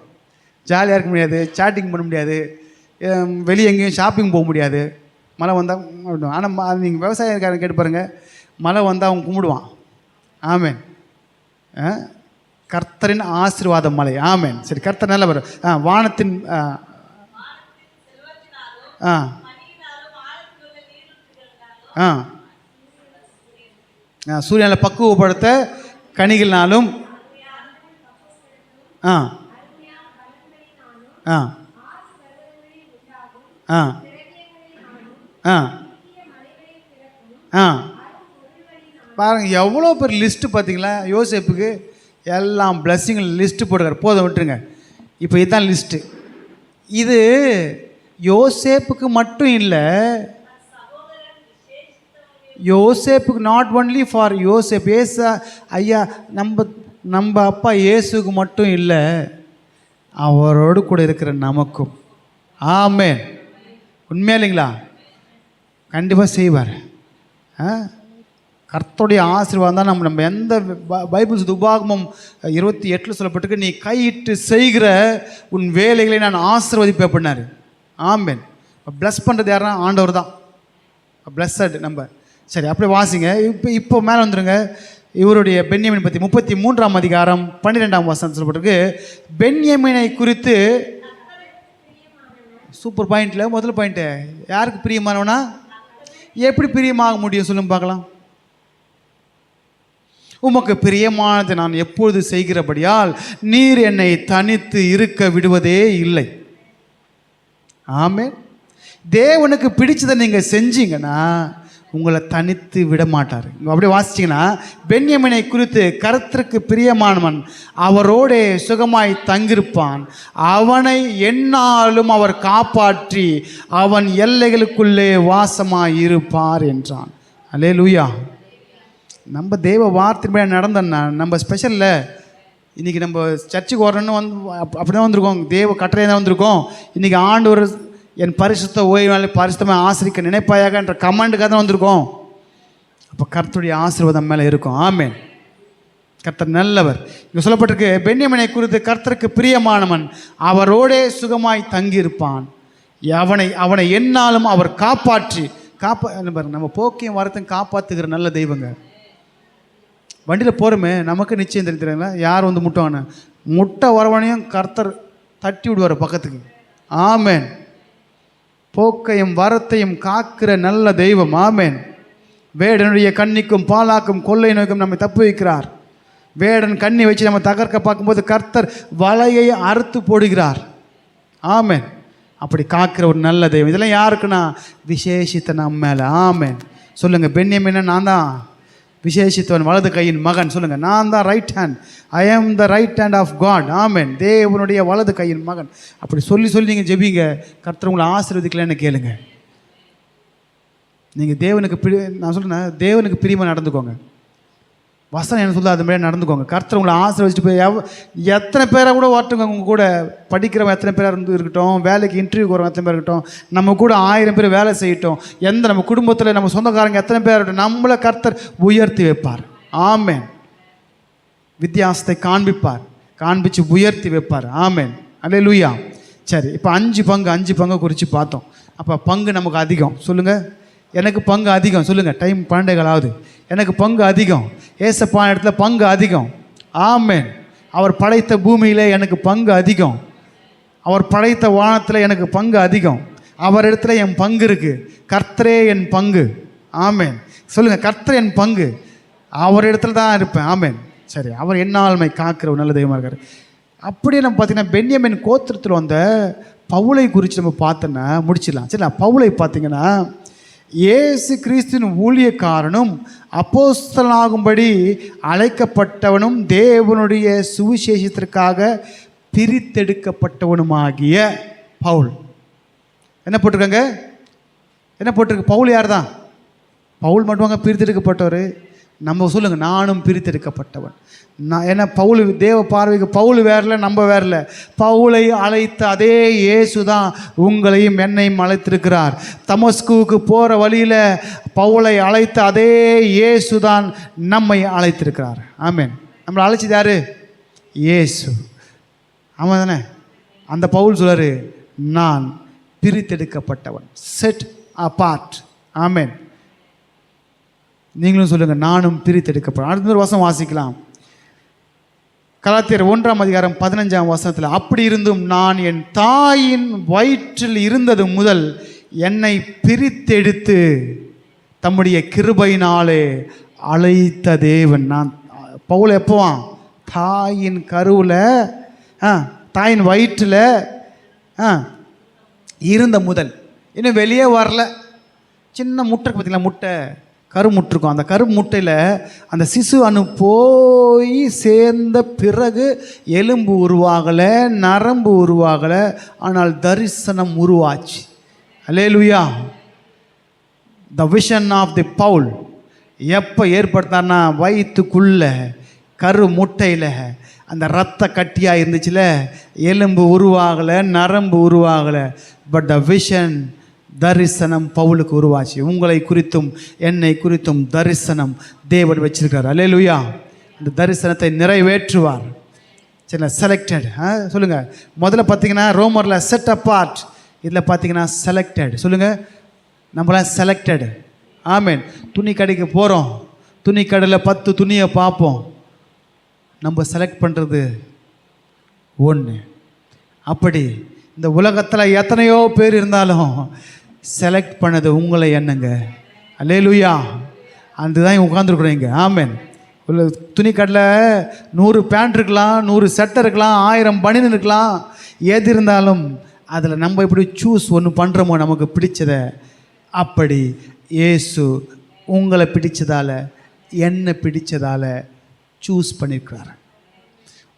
ஜாலியாக இருக்க முடியாது, சேட்டிங் பண்ண முடியாது, வெளியே எங்கேயும் ஷாப்பிங் போக முடியாது. மழை வந்தால். ஆனால் நீங்கள் விவசாயக்காரன் கேட்டு பாருங்கள், மழை வந்தால் அவன் கும்பிடுவான். ஆமேன். கர்த்தரின் ஆசீர்வாத மலை. ஆமேன். சரி, கர்த்தர் நல்ல வரும். வானத்தின் சூரியனை பக்குவப்படுத்த கனிகள்னாலும் பாருங்க எவ்வளோ பேர் லிஸ்ட்டு பார்த்தீங்களா? யோசேப்புக்கு எல்லாம் பிளஸ்ஸிங் லிஸ்ட்டு போட்டுக்கார். போதும் விட்டுருங்க. இப்போ இதுதான் லிஸ்ட்டு. இது யோசேப்புக்கு மட்டும் இல்லை, யோசேப்புக்கு நாட் ஒன்லி ஃபார் யோசேப். ஐயா நம்ம அப்பா இயேசுக்கு மட்டும் இல்லை, அவரோடு கூட இருக்கிற நமக்கும். ஆமேன். உண்மையா இல்லைங்களா? கண்டிப்பாக செய்வார். கர்த்தருடைய ஆசீர்வாதம் தான் நம்ம எந்த பைபிள் உபாகமம் 28 சொல்லப்பட்டிருக்கு, நீ கையிட்டு செய்கிற உன் வேலைகளை நான் ஆசீர்வதிப்பேன் அப்படின்னாரு. ஆமேன். ப்ளஸ் பண்ணுறது யாருன்னா ஆண்டவர் தான். ப்ளஸ்ஸட் நம்ம. சரி, அப்படியே வாசிங்க. இப்போ மேலே வந்துடுங்க. இவருடைய பென்யமீன் பற்றி 33ஆம் அதிகாரம் 12ஆம் வசனம் சொல்லப்பட்டிருக்கு. பென்யமீனை குறித்து சூப்பர் பாயிண்ட்டில் முதல் பாயிண்ட்டு, யாருக்கு பிரியமானவனா? எப்படி பிரியமாக முடியும் சொல்லுங்க பார்க்கலாம். உமக்கு பிரியமானதை நான் எப்பொழுது செய்கிறபடியால் நீர் என்னை தனித்து இருக்க விடுவதே இல்லை. ஆமென். தேவனுக்கு பிடிச்சதை நீங்கள் செஞ்சீங்கன்னா உங்களை தனித்து விட மாட்டார். அப்படியே வாசிச்சிங்கன்னா, பென்யமீனை குறித்து கர்த்தருக்கு பிரியமானவன் அவரோடே சுகமாய் தங்கியிருப்பான், அவனை எந்நாளும் அவர் காப்பாற்றி அவன் எல்லைகளுக்குள்ளே வாசமாய் இருப்பார் என்றான். அல்லேலூயா. நம்ம தேவ வார்த்தை நடந்தோன்னா நம்ம ஸ்பெஷலில் இன்றைக்கி நம்ம சர்ச்சுக்கு வரணுன்னு அப்படி தான் வந்திருக்கோம். தேவ கட்டளை தான் வந்திருக்கோம். இன்றைக்கி ஆண்டவர் என் பரிசுத்த ஓய்வு பரிசுத்தமாக ஆசிரிக்க நினைப்பாயாக என்ற கமாண்டுக்காக தான் வந்திருக்கோம். அப்போ கர்த்தருடைய ஆசீர்வாதம் மேலே இருக்கும். ஆமேன். கர்த்தர் நல்லவர். இங்கே சொல்லப்பட்டிருக்கு, பென்யமீனை குறித்து கர்த்தருக்கு பிரியமானவன் அவரோடே சுகமாய் தங்கியிருப்பான், அவனை எந்நாளும் அவர் காப்பாற்றி நம்ம போக்கியம் வரத்தையும் காப்பாற்றுகிற நல்ல தெய்வங்க. வண்டியில் போகிறோமே, நமக்கு நிச்சயம் தெரியுங்களா யார் வந்து முட்டுவானு? முட்டை வரவனையும் கர்த்தர் தட்டி விடுவார் பக்கத்துக்கு. ஆமேன். போக்கையும் வரத்தையும் காக்கிற நல்ல தெய்வம். ஆமேன். வேடனுடைய கண்ணிக்கும் பாலாக்கும் கொள்ளை நோய்க்கும் நம்மை தப்பு வைக்கிறார். வேடன் கண்ணி வச்சு நம்ம தகர்க்க பார்க்கும்போது கர்த்தர் வலையை அறுத்து போடுகிறார். ஆமேன். அப்படி காக்கிற ஒரு நல்ல தெய்வம். இதெல்லாம் யாருக்குன்னா விசேஷித்த நம்ம மேலே. ஆமேன். சொல்லுங்கள், பென்யமீன் நான் தான் விசேஷித்தவன், வலது கையின் மகன். சொல்லுங்கள், நான் தான் right hand. I am the right hand of God. ஆமேன். தேவனுடைய வலது கையின் மகன். அப்படி சொல்லி நீங்கள் ஜெபிங்க. கர்த்தர் உங்களை ஆசீர்வதிக்கலன்னு கேளுங்க. நீங்கள் நான் சொல்கிறேன், தேவனுக்கு பிரியமாக நடந்துக்கோங்க. வசனம் என்ன சொல்ல அது மாதிரி நடந்துக்கோங்க. கர்த்தர் உங்களை ஆசீர்வதிச்சுட்டு போய் எத்தனை பேரை கூட வரட்டுங்க. உங்கள் கூட படிக்கிறவங்க எத்தனை பேராக இருக்கட்டும், வேலைக்கு இன்டர்வியூக்கு வரவங்க எத்தனை பேர் இருக்கட்டும், நம்ம கூட 1000 பேர் வேலை செய்யட்டும், நம்ம குடும்பத்தில் நம்ம சொந்தக்காரங்க எத்தனை பேர் இருக்கட்டும், நம்மளை கர்த்தர் உயர்த்தி வைப்பார். ஆமேன். வித்தியாசத்தை காண்பிச்சு உயர்த்தி வைப்பார். ஆமேன். அல்லேலூயா. சரி, இப்போ 5 பங்கு குறித்து பார்த்தோம். அப்போ பங்கு நமக்கு அதிகம். சொல்லுங்கள், எனக்கு பங்கு அதிகம். சொல்லுங்கள், டைம் 12 எனக்கு பங்கு அதிகம். ஏசப்பா இடத்துல பங்கு அதிகம். ஆமேன். அவர் படைத்த பூமியில் எனக்கு பங்கு அதிகம். அவர் படைத்த வானத்தில் எனக்கு பங்கு அதிகம். அவர் இடத்துல என் பங்கு இருக்குது. கர்த்தரே என் பங்கு. ஆமேன். சொல்லுங்கள், கர்த்தர் என் பங்கு, அவர் இடத்துல தான் இருப்பேன். ஆமென். சரி, அவர் என்னாலுமை காக்கிற ஒரு நல்ல தெய்வமாக இருக்கார். அப்படியே நம்ம பார்த்தீங்கன்னா பென்யமின் கோத்திரத்தில் வந்த பவுலை குறித்து நம்ம பார்த்தோன்னா முடிச்சிடலாம். சரி, பவுலை பார்த்தீங்கன்னா இயேசு கிறிஸ்துவின் ஊழியக்காரனும் அப்போஸ்தலனாகும்படி அழைக்கப்பட்டவனும் தேவனுடைய சுவிசேஷத்திற்காக பிரித்தெடுக்கப்பட்டவனுமாகிய பவுல். என்ன போட்டிருக்காங்க? என்ன போட்டிருக்கு? பவுல் யார் தான்? பவுல் மட்டும் பிரித்தெடுக்கப்பட்டவர். நம்ம சொல்லுங்கள், நானும் பிரித்தெடுக்கப்பட்டவன். நான் என்ன, பவுல் தேவ பார்வைக்கு பவுல் வேறல, நம்ம வேறல. பவுலை அழைத்த அதே இயேசு தான் உங்களையும் என்னையும் அழைத்திருக்கிறார். தமஸ்குவுக்கு போகிற வழியில் பவுலை அழைத்த அதே இயேசு தான் நம்மை அழைத்திருக்கிறார். ஆமென். நம்மளை அழைச்சது யார்? இயேசு. ஆமாம் தானே? அந்த பவுல் சொல்றாரு, நான் பிரித்தெடுக்கப்பட்டவன், செட் அபார்ட். ஆமென். நீங்களும் சொல்லுங்கள், நானும் பிரித்தெடுக்கப்படும். அடுத்த ஒரு வசனம் வாசிக்கலாம். கலாத்தியர் 1:15 அப்படி இருந்தும் நான் என் தாயின் வயிற்றில் இருந்தது முதல் என்னை பிரித்தெடுத்து தம்முடைய கிருபையினாலே அழைத்த தேவன். நான் பவுல் எப்போவான்? தாயின் கருவில், தாயின் வயிற்றில் இருந்த முதல், இன்னும் வெளியே வரல. சின்ன முட்டை பார்த்தீங்களா, முட்டை கருமுட்டிருக்கும். அந்த கருமுட்டையில் அந்த சிசு அணு போய் சேர்ந்த பிறகு எலும்பு உருவாகலை, நரம்பு உருவாகலை, ஆனால் தரிசனம் உருவாச்சு. அல்லேலூயா. The vision of the Paul எப்போ ஏற்படுத்தார்னா, வயிற்றுக்குள்ள கரு முட்டையில் அந்த இரத்த கட்டியாக இருந்துச்சுல, எலும்பு உருவாகலை, நரம்பு உருவாகலை, பட் த விஷன், தரிசனம் பவுலுக்கு உருவாச்சு. உங்களை குறித்தும் என்னை குறித்தும் தரிசனம் தேவன் வச்சிருக்கார். அல்லேலூயா. அந்த தரிசனத்தை நிறைவேற்றுவார். சரி, செலக்டட். சொல்லுங்கள். முதல்ல பார்த்தீங்கன்னா ரோமரில் செட் அப்பார்ட், இதில் பார்த்தீங்கன்னா செலக்டட். சொல்லுங்கள், நம்மளாம் செலக்டட். ஆமென். துணி கடைக்கு போகிறோம், துணி கடையில் 10 துணியை பார்ப்போம். நம்ம செலக்ட் பண்ணுறது ஒன்று. அப்படி இந்த உலகத்தில் எத்தனையோ பேர் இருந்தாலும் செலக்ட் பண்ணது உங்களை என்னங்க. அல்லேலூயா. அதுதான் உட்காந்துருக்குறோம் இங்கே. ஆமென். துணி கடையில் 100 பேண்ட் இருக்கலாம், 100 சட்டை இருக்கலாம், 1000 பனியன் இருக்கலாம். எது இருந்தாலும் அதில் நம்ம எப்படி சூஸ் ஒன்று பண்ணுறோமோ நமக்கு பிடிச்சதை, அப்படி இயேசு உங்களை பிடிச்சதால், என்ன பிடிச்சதால் சூஸ் பண்ணியிருக்கிறார்.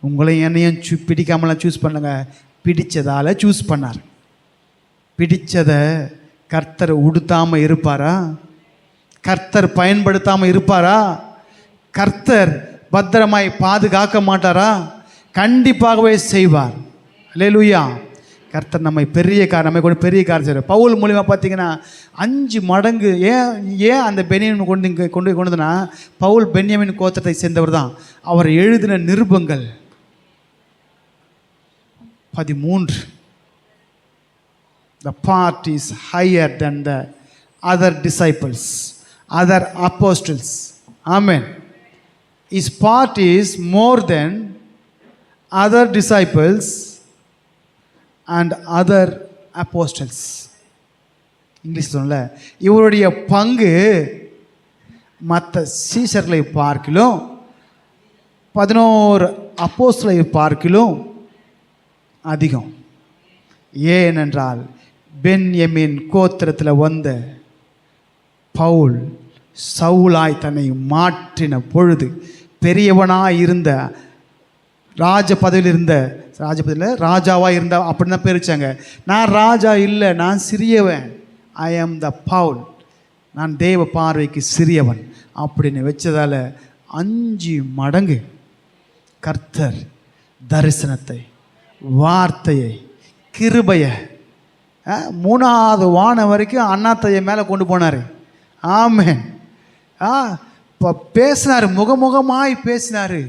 உங்களையும் என்னையும் பிடிக்காமலாம் சூஸ் பண்ணுங்க, பிடிச்சதால் சூஸ் பண்ணார். பிடிச்சதை கர்த்தர் உடுத்தாமல் இருப்பாரா? கர்த்தர் பயன்படுத்தாமல் இருப்பாரா? கர்த்தர் பத்திரமாய் பாதுகாக்க மாட்டாரா? கண்டிப்பாகவே செய்வார். அல்லேலூயா. கர்த்தர் நம்மை நம்மை கொண்டு பெரிய காரியம் செய்வார். பவுல் மூலிமா பார்த்தீங்கன்னா 5 மடங்கு. ஏன் அந்த பென்யமின் கொண்டு வந்தனா, பவுல் பென்யமின் கோத்திரத்தை சேர்ந்தவர் தான். அவர் எழுதின நிருபங்கள் 13. The part is higher than the other disciples, other apostles. Amen. His part is more than other disciples and other apostles. English சொல்லல, இவருடைய பங்கு மற்ற சீஷர்களை பார்க்கிலும் 11 அப்போஸ்தலரை பார்க்கிலும் அதிகம். ஏனென்றால் பென்யமின் கோத்திரத்தில் வந்த பவுல் சவுலாய் தன்னை மாற்றின பொழுது, பெரியவனாக இருந்த, ராஜ பதவியில் இருந்த, ராஜாவாக இருந்த அப்படின்னு தான் பேர் வச்சாங்க. நான் ராஜா இல்லை, நான் சிறியவன். ஐ ஆம் த பவுல், நான் தேவ பார்வைக்கு சிறியவன் அப்படின்னு வச்சதால் 5 மடங்கு கர்த்தர் தரிசனத்தை, வார்த்தையை, கிருபையை 3வது வானம் வரைக்கும் அண்ணாத்தைய மேலே கொண்டு போனார். ஆமென். இப்போ பேசினார், முகமுகமாய் பேசினார்,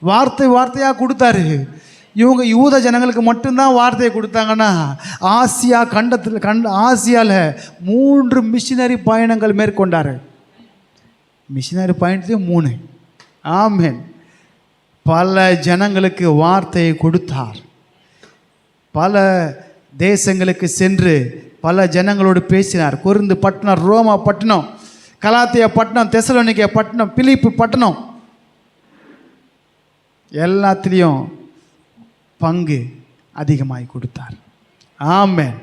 வார்த்தையாக கொடுத்தாரு. இவங்க யூத ஜனங்களுக்கு மட்டும்தான் வார்த்தையை கொடுத்தாங்கன்னா, ஆசியா ஆசியாவில் 3 மிஷினரி பயணங்கள் மேற்கொண்டார். மிஷினரி பயணத்தையும் 3. ஆமென். பல ஜனங்களுக்கு வார்த்தையை கொடுத்தார். பல தேசங்களுக்கு சென்று பல ஜனங்களோடு பேசினார். கொரிந்து பட்டணம், ரோமா பட்டணம், கலாத்தியா பட்டணம், தெசலோனிக்கே பட்டணம், பிலிப்பு பட்டணம், எல்லாத்துலேயும் பங்கு அதிகமாய் கொடுத்தார். ஆமென்.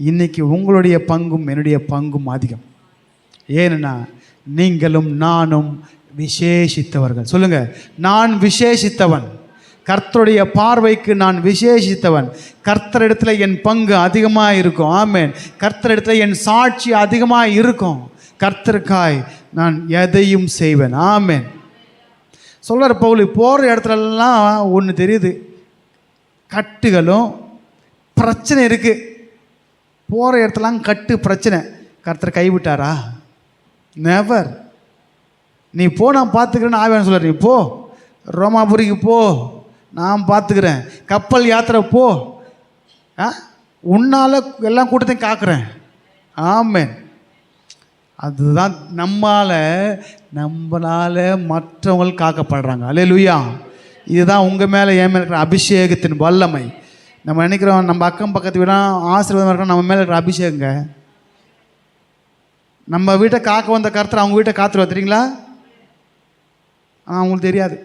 இன்னைக்கு உங்களுடைய பங்கும் என்னுடைய பங்கும் அதிகம். ஏன்னா நீங்களும் நானும் விசேஷித்தவர்கள். சொல்லுங்க, நான் விசேஷித்தவன். கர்த்தருடைய பார்வைக்கு நான் விசேஷித்தவன். கர்த்தரிடத்தில் என் பங்கு அதிகமாக இருக்கும். ஆமென். கர்த்தரிடத்தில் என் சாட்சி அதிகமாக இருக்கும். கர்த்தருக்காய் நான் எதையும் செய்வேன். ஆமென். சொல்கிற பவுல், போகிற இடத்துலலாம் ஒன்று தெரியுது, கட்டுகளும் பிரச்சனை இருக்குது. போகிற இடத்துலாம் கட்டு பிரச்சனை. கர்த்தர் கைவிட்டாரா? நெவர். நீ போ, நான் பார்த்துக்கிறேன்னு ஆவியானவர் சொல்கிறார். நீ போ, ரோமாபுரிக்கு போ, நான் பார்த்துக்கிறேன். கப்பல் யாத்திரை போ, உன்னால் எல்லாம் கூட்டத்தையும் காக்கிறேன். ஆமென். அதுதான் நம்மளால் மற்றவங்க காக்கப்படுறாங்க. அல்லேலூயா. இதுதான் உங்கள் மேலே என் மேலே இருக்கிற அபிஷேகத்தின் வல்லமை. நம்ம நினைக்கிறோம் நம்ம அக்கம் பக்கத்து வீடா ஆசீர்வாதம் இருக்கணும், நம்ம மேலே இருக்கிற அபிஷேகங்க. நம்ம வீட்டை காக்க வந்த கர்த்தர் அவங்க வீட்டை காத்துருவா தெரியுங்களா? அவங்களுக்கு தெரியாது,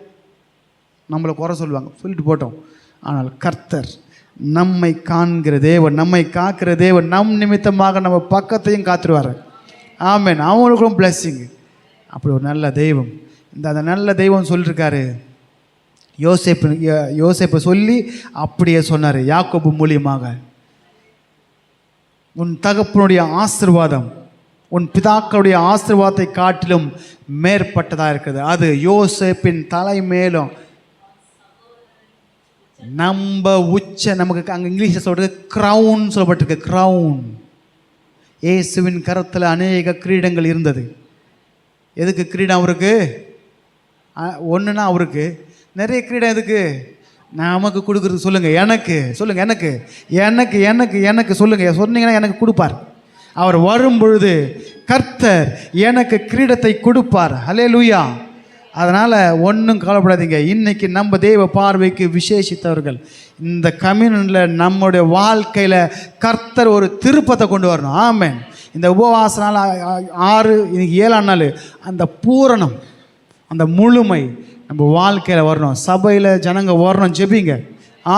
நம்மளை குறை சொல்லுவாங்க, சொல்லிட்டு போட்டோம். ஆனால் கர்த்தர் நம்மை காண்கிற தேவன், நம்மை காக்கிற தேவன், நம் நிமித்தமாக நம்ம பக்கத்தையும் காத்துருவார். ஆமென். அவங்களுக்கும் பிளஸ்ஸிங். அப்படி ஒரு நல்ல தெய்வம். அந்த நல்ல தெய்வம் சொல்லியிருக்காரு. யோசேப்பை சொல்லி அப்படியே சொன்னார் யாக்கோபு மூலியமாக, உன் தகப்பனுடைய ஆசீர்வாதம் உன் பிதாக்களுடைய ஆசீர்வாதத்தை காட்டிலும் மேற்பட்டதாக இருக்குது. அது யோசேப்பின் தலை மேலும் நம்ம நமக்கு அங்கே இங்கிலீஷில் சொல்கிறது க்ரௌன் சொல்லப்பட்டிருக்கு. க்ரௌன். இயேசுவின் கரத்தில் அநேக கிரீடங்கள் இருந்தது. எதுக்கு கிரீடம் அவருக்கு? ஒன்றுனா அவருக்கு நிறைய கிரீடம் எதுக்கு? நமக்கு கொடுக்குறது. சொல்லுங்கள், எனக்கு. சொல்லுங்கள், எனக்கு எனக்கு எனக்கு எனக்கு சொல்லுங்கள். சொன்னீங்கன்னா எனக்கு கொடுப்பார். அவர் வரும் பொழுது கர்த்தர் எனக்கு கிரீடத்தை கொடுப்பார். ஹல்லேலூயா. அதனால் ஒன்றும் கவலைப்படாதீங்க. இன்றைக்கி நம்ம தெய்வ பார்வைக்கு விசேஷித்தவர்கள். இந்த கம்யூனில் நம்முடைய வாழ்க்கையில் கர்த்தர் ஒரு திருப்பத்தை கொண்டு வரணும். ஆமென். இந்த உபவாச நாள் 6, இன்னைக்கு 7ஆம் நாள், அந்த பூரணம், அந்த முழுமை நம்ம வாழ்க்கையில் வரணும். சபையில் ஜனங்க வரணும், ஜெபிங்க.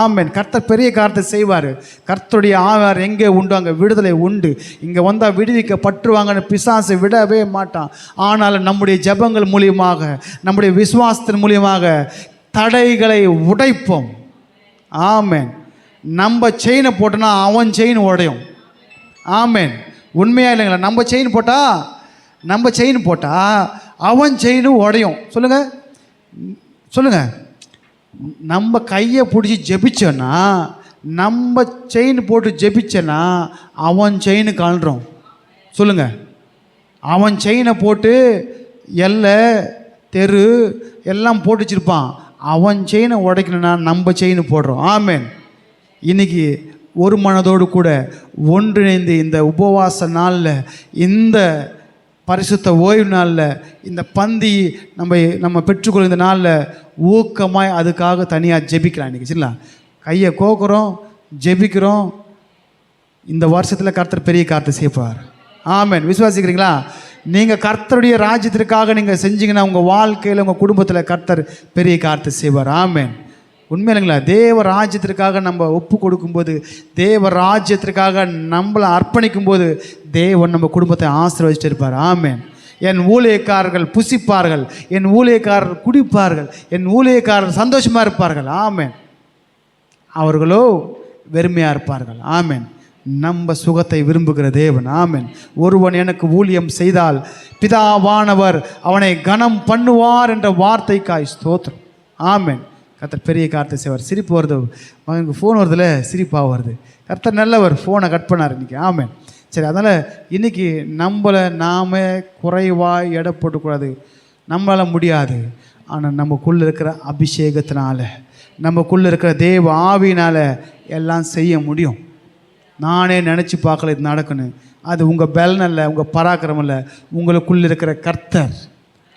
ஆமென். கர்த்தர் பெரிய காரியத்தை செய்வார். கர்த்தருடைய ஆவார் எங்கே உண்டு அங்கே விடுதலை உண்டு. இங்கே வந்தால் விடுவிக்கப்பட்டுருவாங்கன்னு பிசாசை விடவே மாட்டான். ஆனால் நம்முடைய ஜெபங்கள் மூலியமாக, நம்முடைய விசுவாசத்தின் மூலியமாக தடைகளை உடைப்போம். ஆமென். நம்ம செயினை போட்டோன்னா அவன் செயின் உடையும். ஆமென். உண்மையாக இல்லைங்களா? நம்ம செயின் போட்டால் அவன் செயினும் உடையும். சொல்லுங்கள். நம்ம கையை பிடிச்சி ஜெபிச்சோன்னா, நம்ம செயின் போட்டு ஜெபிச்சேன்னா அவன் செயின் கழன்றோம். சொல்லுங்கள். அவன் செயினை போட்டு எல்லை தெரு எல்லாம் போட்டு வச்சுருப்பான். அவன் செயினை உடைக்கணுன்னா நம்ம செயின் போடுறோம். ஆமென். இன்றைக்கி ஒரு மனதோடு கூட ஒன்றிணைந்து இந்த உபவாச நாளில், இந்த பரிசுத்த ஓய்வு நாளில், இந்த பந்தி நம்ம பெற்றுக்கொள்ள இந்த நாளில் ஊக்கமாய் அதுக்காக தனியாக ஜெபிக்கலாம். இன்றைக்கி சரிங்களா? கையை கோக்குறோம், ஜெபிக்கிறோம். இந்த வருஷத்தில் கர்த்தர் பெரிய காரியத்தை செய்வார். ஆமென். விசுவாசிக்கிறீங்களா? நீங்கள் கர்த்தருடைய ராஜ்யத்திற்காக நீங்கள் செஞ்சீங்கன்னா உங்கள் வாழ்க்கையில், உங்கள் குடும்பத்தில் கர்த்தர் பெரிய காரியத்தை செய்வார். ஆமென். உண்மையில்லைங்களா? தேவ ராஜ்யத்திற்காக நம்ம ஒப்பு கொடுக்கும்போது, தேவ ராஜ்யத்திற்காக நம்மளை அர்ப்பணிக்கும் போது தேவன் நம்ம குடும்பத்தை ஆசீர்வதிச்சுட்டு இருப்பார். ஆமென். என் ஊழியக்காரர்கள் புசிப்பார்கள், என் ஊழியக்காரர்கள் குடிப்பார்கள், என் ஊழியக்காரர்கள் சந்தோஷமாக இருப்பார்கள். ஆமென். அவர்களோ வெறுமையாக இருப்பார்கள். ஆமென். நம்ம சுகத்தை விரும்புகிற தேவன். ஆமென். ஒருவன் எனக்கு ஊழியம் செய்தால் பிதாவானவர் அவனை கனம் பண்ணுவார் என்ற வார்த்தைக்காய் ஸ்தோத்திரம். ஆமென். கர்த்தர் பெரிய காரியத்தை செய்வார். சிரிப்பு வருது, மகனுக்கு ஃபோன் வருதுல, சிரிப்பாக வருது. கர்த்தர் நல்லவர். ஃபோனை கட் பண்ணார் இன்றைக்கி. ஆமென். சரி, அதனால் இன்றைக்கி நம்மளை நாம் குறைவாக எடை போட்டுக்கூடாது. நம்மளால் முடியாது. ஆனால் நமக்குள்ளே இருக்கிற அபிஷேகத்தினால, நமக்குள்ளே இருக்கிற தேவ ஆவியினால் எல்லாம் செய்ய முடியும். நானே நினச்சி பார்க்கல இது நடக்கணும். அது உங்கள் பலன் இல்லை, உங்கள் பராக்கிரமம் இல்லை, உங்களுக்குள்ளே இருக்கிற கர்த்தர்.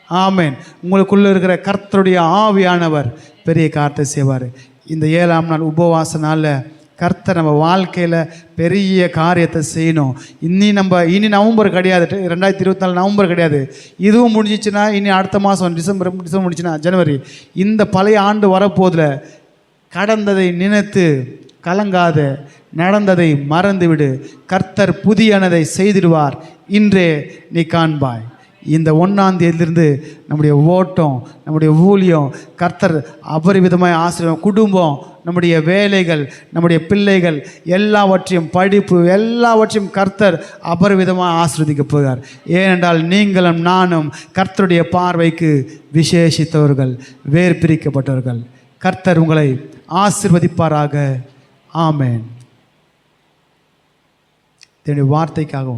ஆமென். உங்களுக்குள்ளே இருக்கிற கர்த்தருடைய ஆவியானவர் பெரிய காரியத்தை செய்வார். இந்த 7ஆம் நாள் உபவாச நாளில் கர்த்தர் நம்ம வாழ்க்கையில் பெரிய காரியத்தை செய்யணும். இனி நவம்பர் கிடையாது, 2024 நவம்பர் கிடையாது. இதுவும் முடிஞ்சிச்சுன்னா இனி அடுத்த மாதம் டிசம்பர் முடிச்சுன்னா ஜனவரி. இந்த பழைய ஆண்டு வரப்போதில் கடந்ததை நினைத்து கலங்காத, நடந்ததை மறந்துவிடு. கர்த்தர் புதியனதை செய்திடுவார், இன்றே நீ காண்பாய். இந்த 1ஆம் தேதியிலிருந்து நம்முடைய ஓட்டம், நம்முடைய ஊழியம் கர்த்தர் அபரிவிதமாய் ஆசீர்வாதம், குடும்பம், நம்முடைய வேலைகள், நம்முடைய பிள்ளைகள் எல்லாவற்றையும், படிப்பு எல்லாவற்றையும் கர்த்தர் அபரிவிதமாக ஆசீர்வதிக்க போகிறார். ஏனென்றால் நீங்களும் நானும் கர்த்தருடைய பார்வைக்கு விசேஷித்தவர்கள், வேர் பிரிக்கப்பட்டவர்கள். கர்த்தர் உங்களை ஆசீர்வதிப்பாராக. ஆமென். வார்த்தைக்காகவும்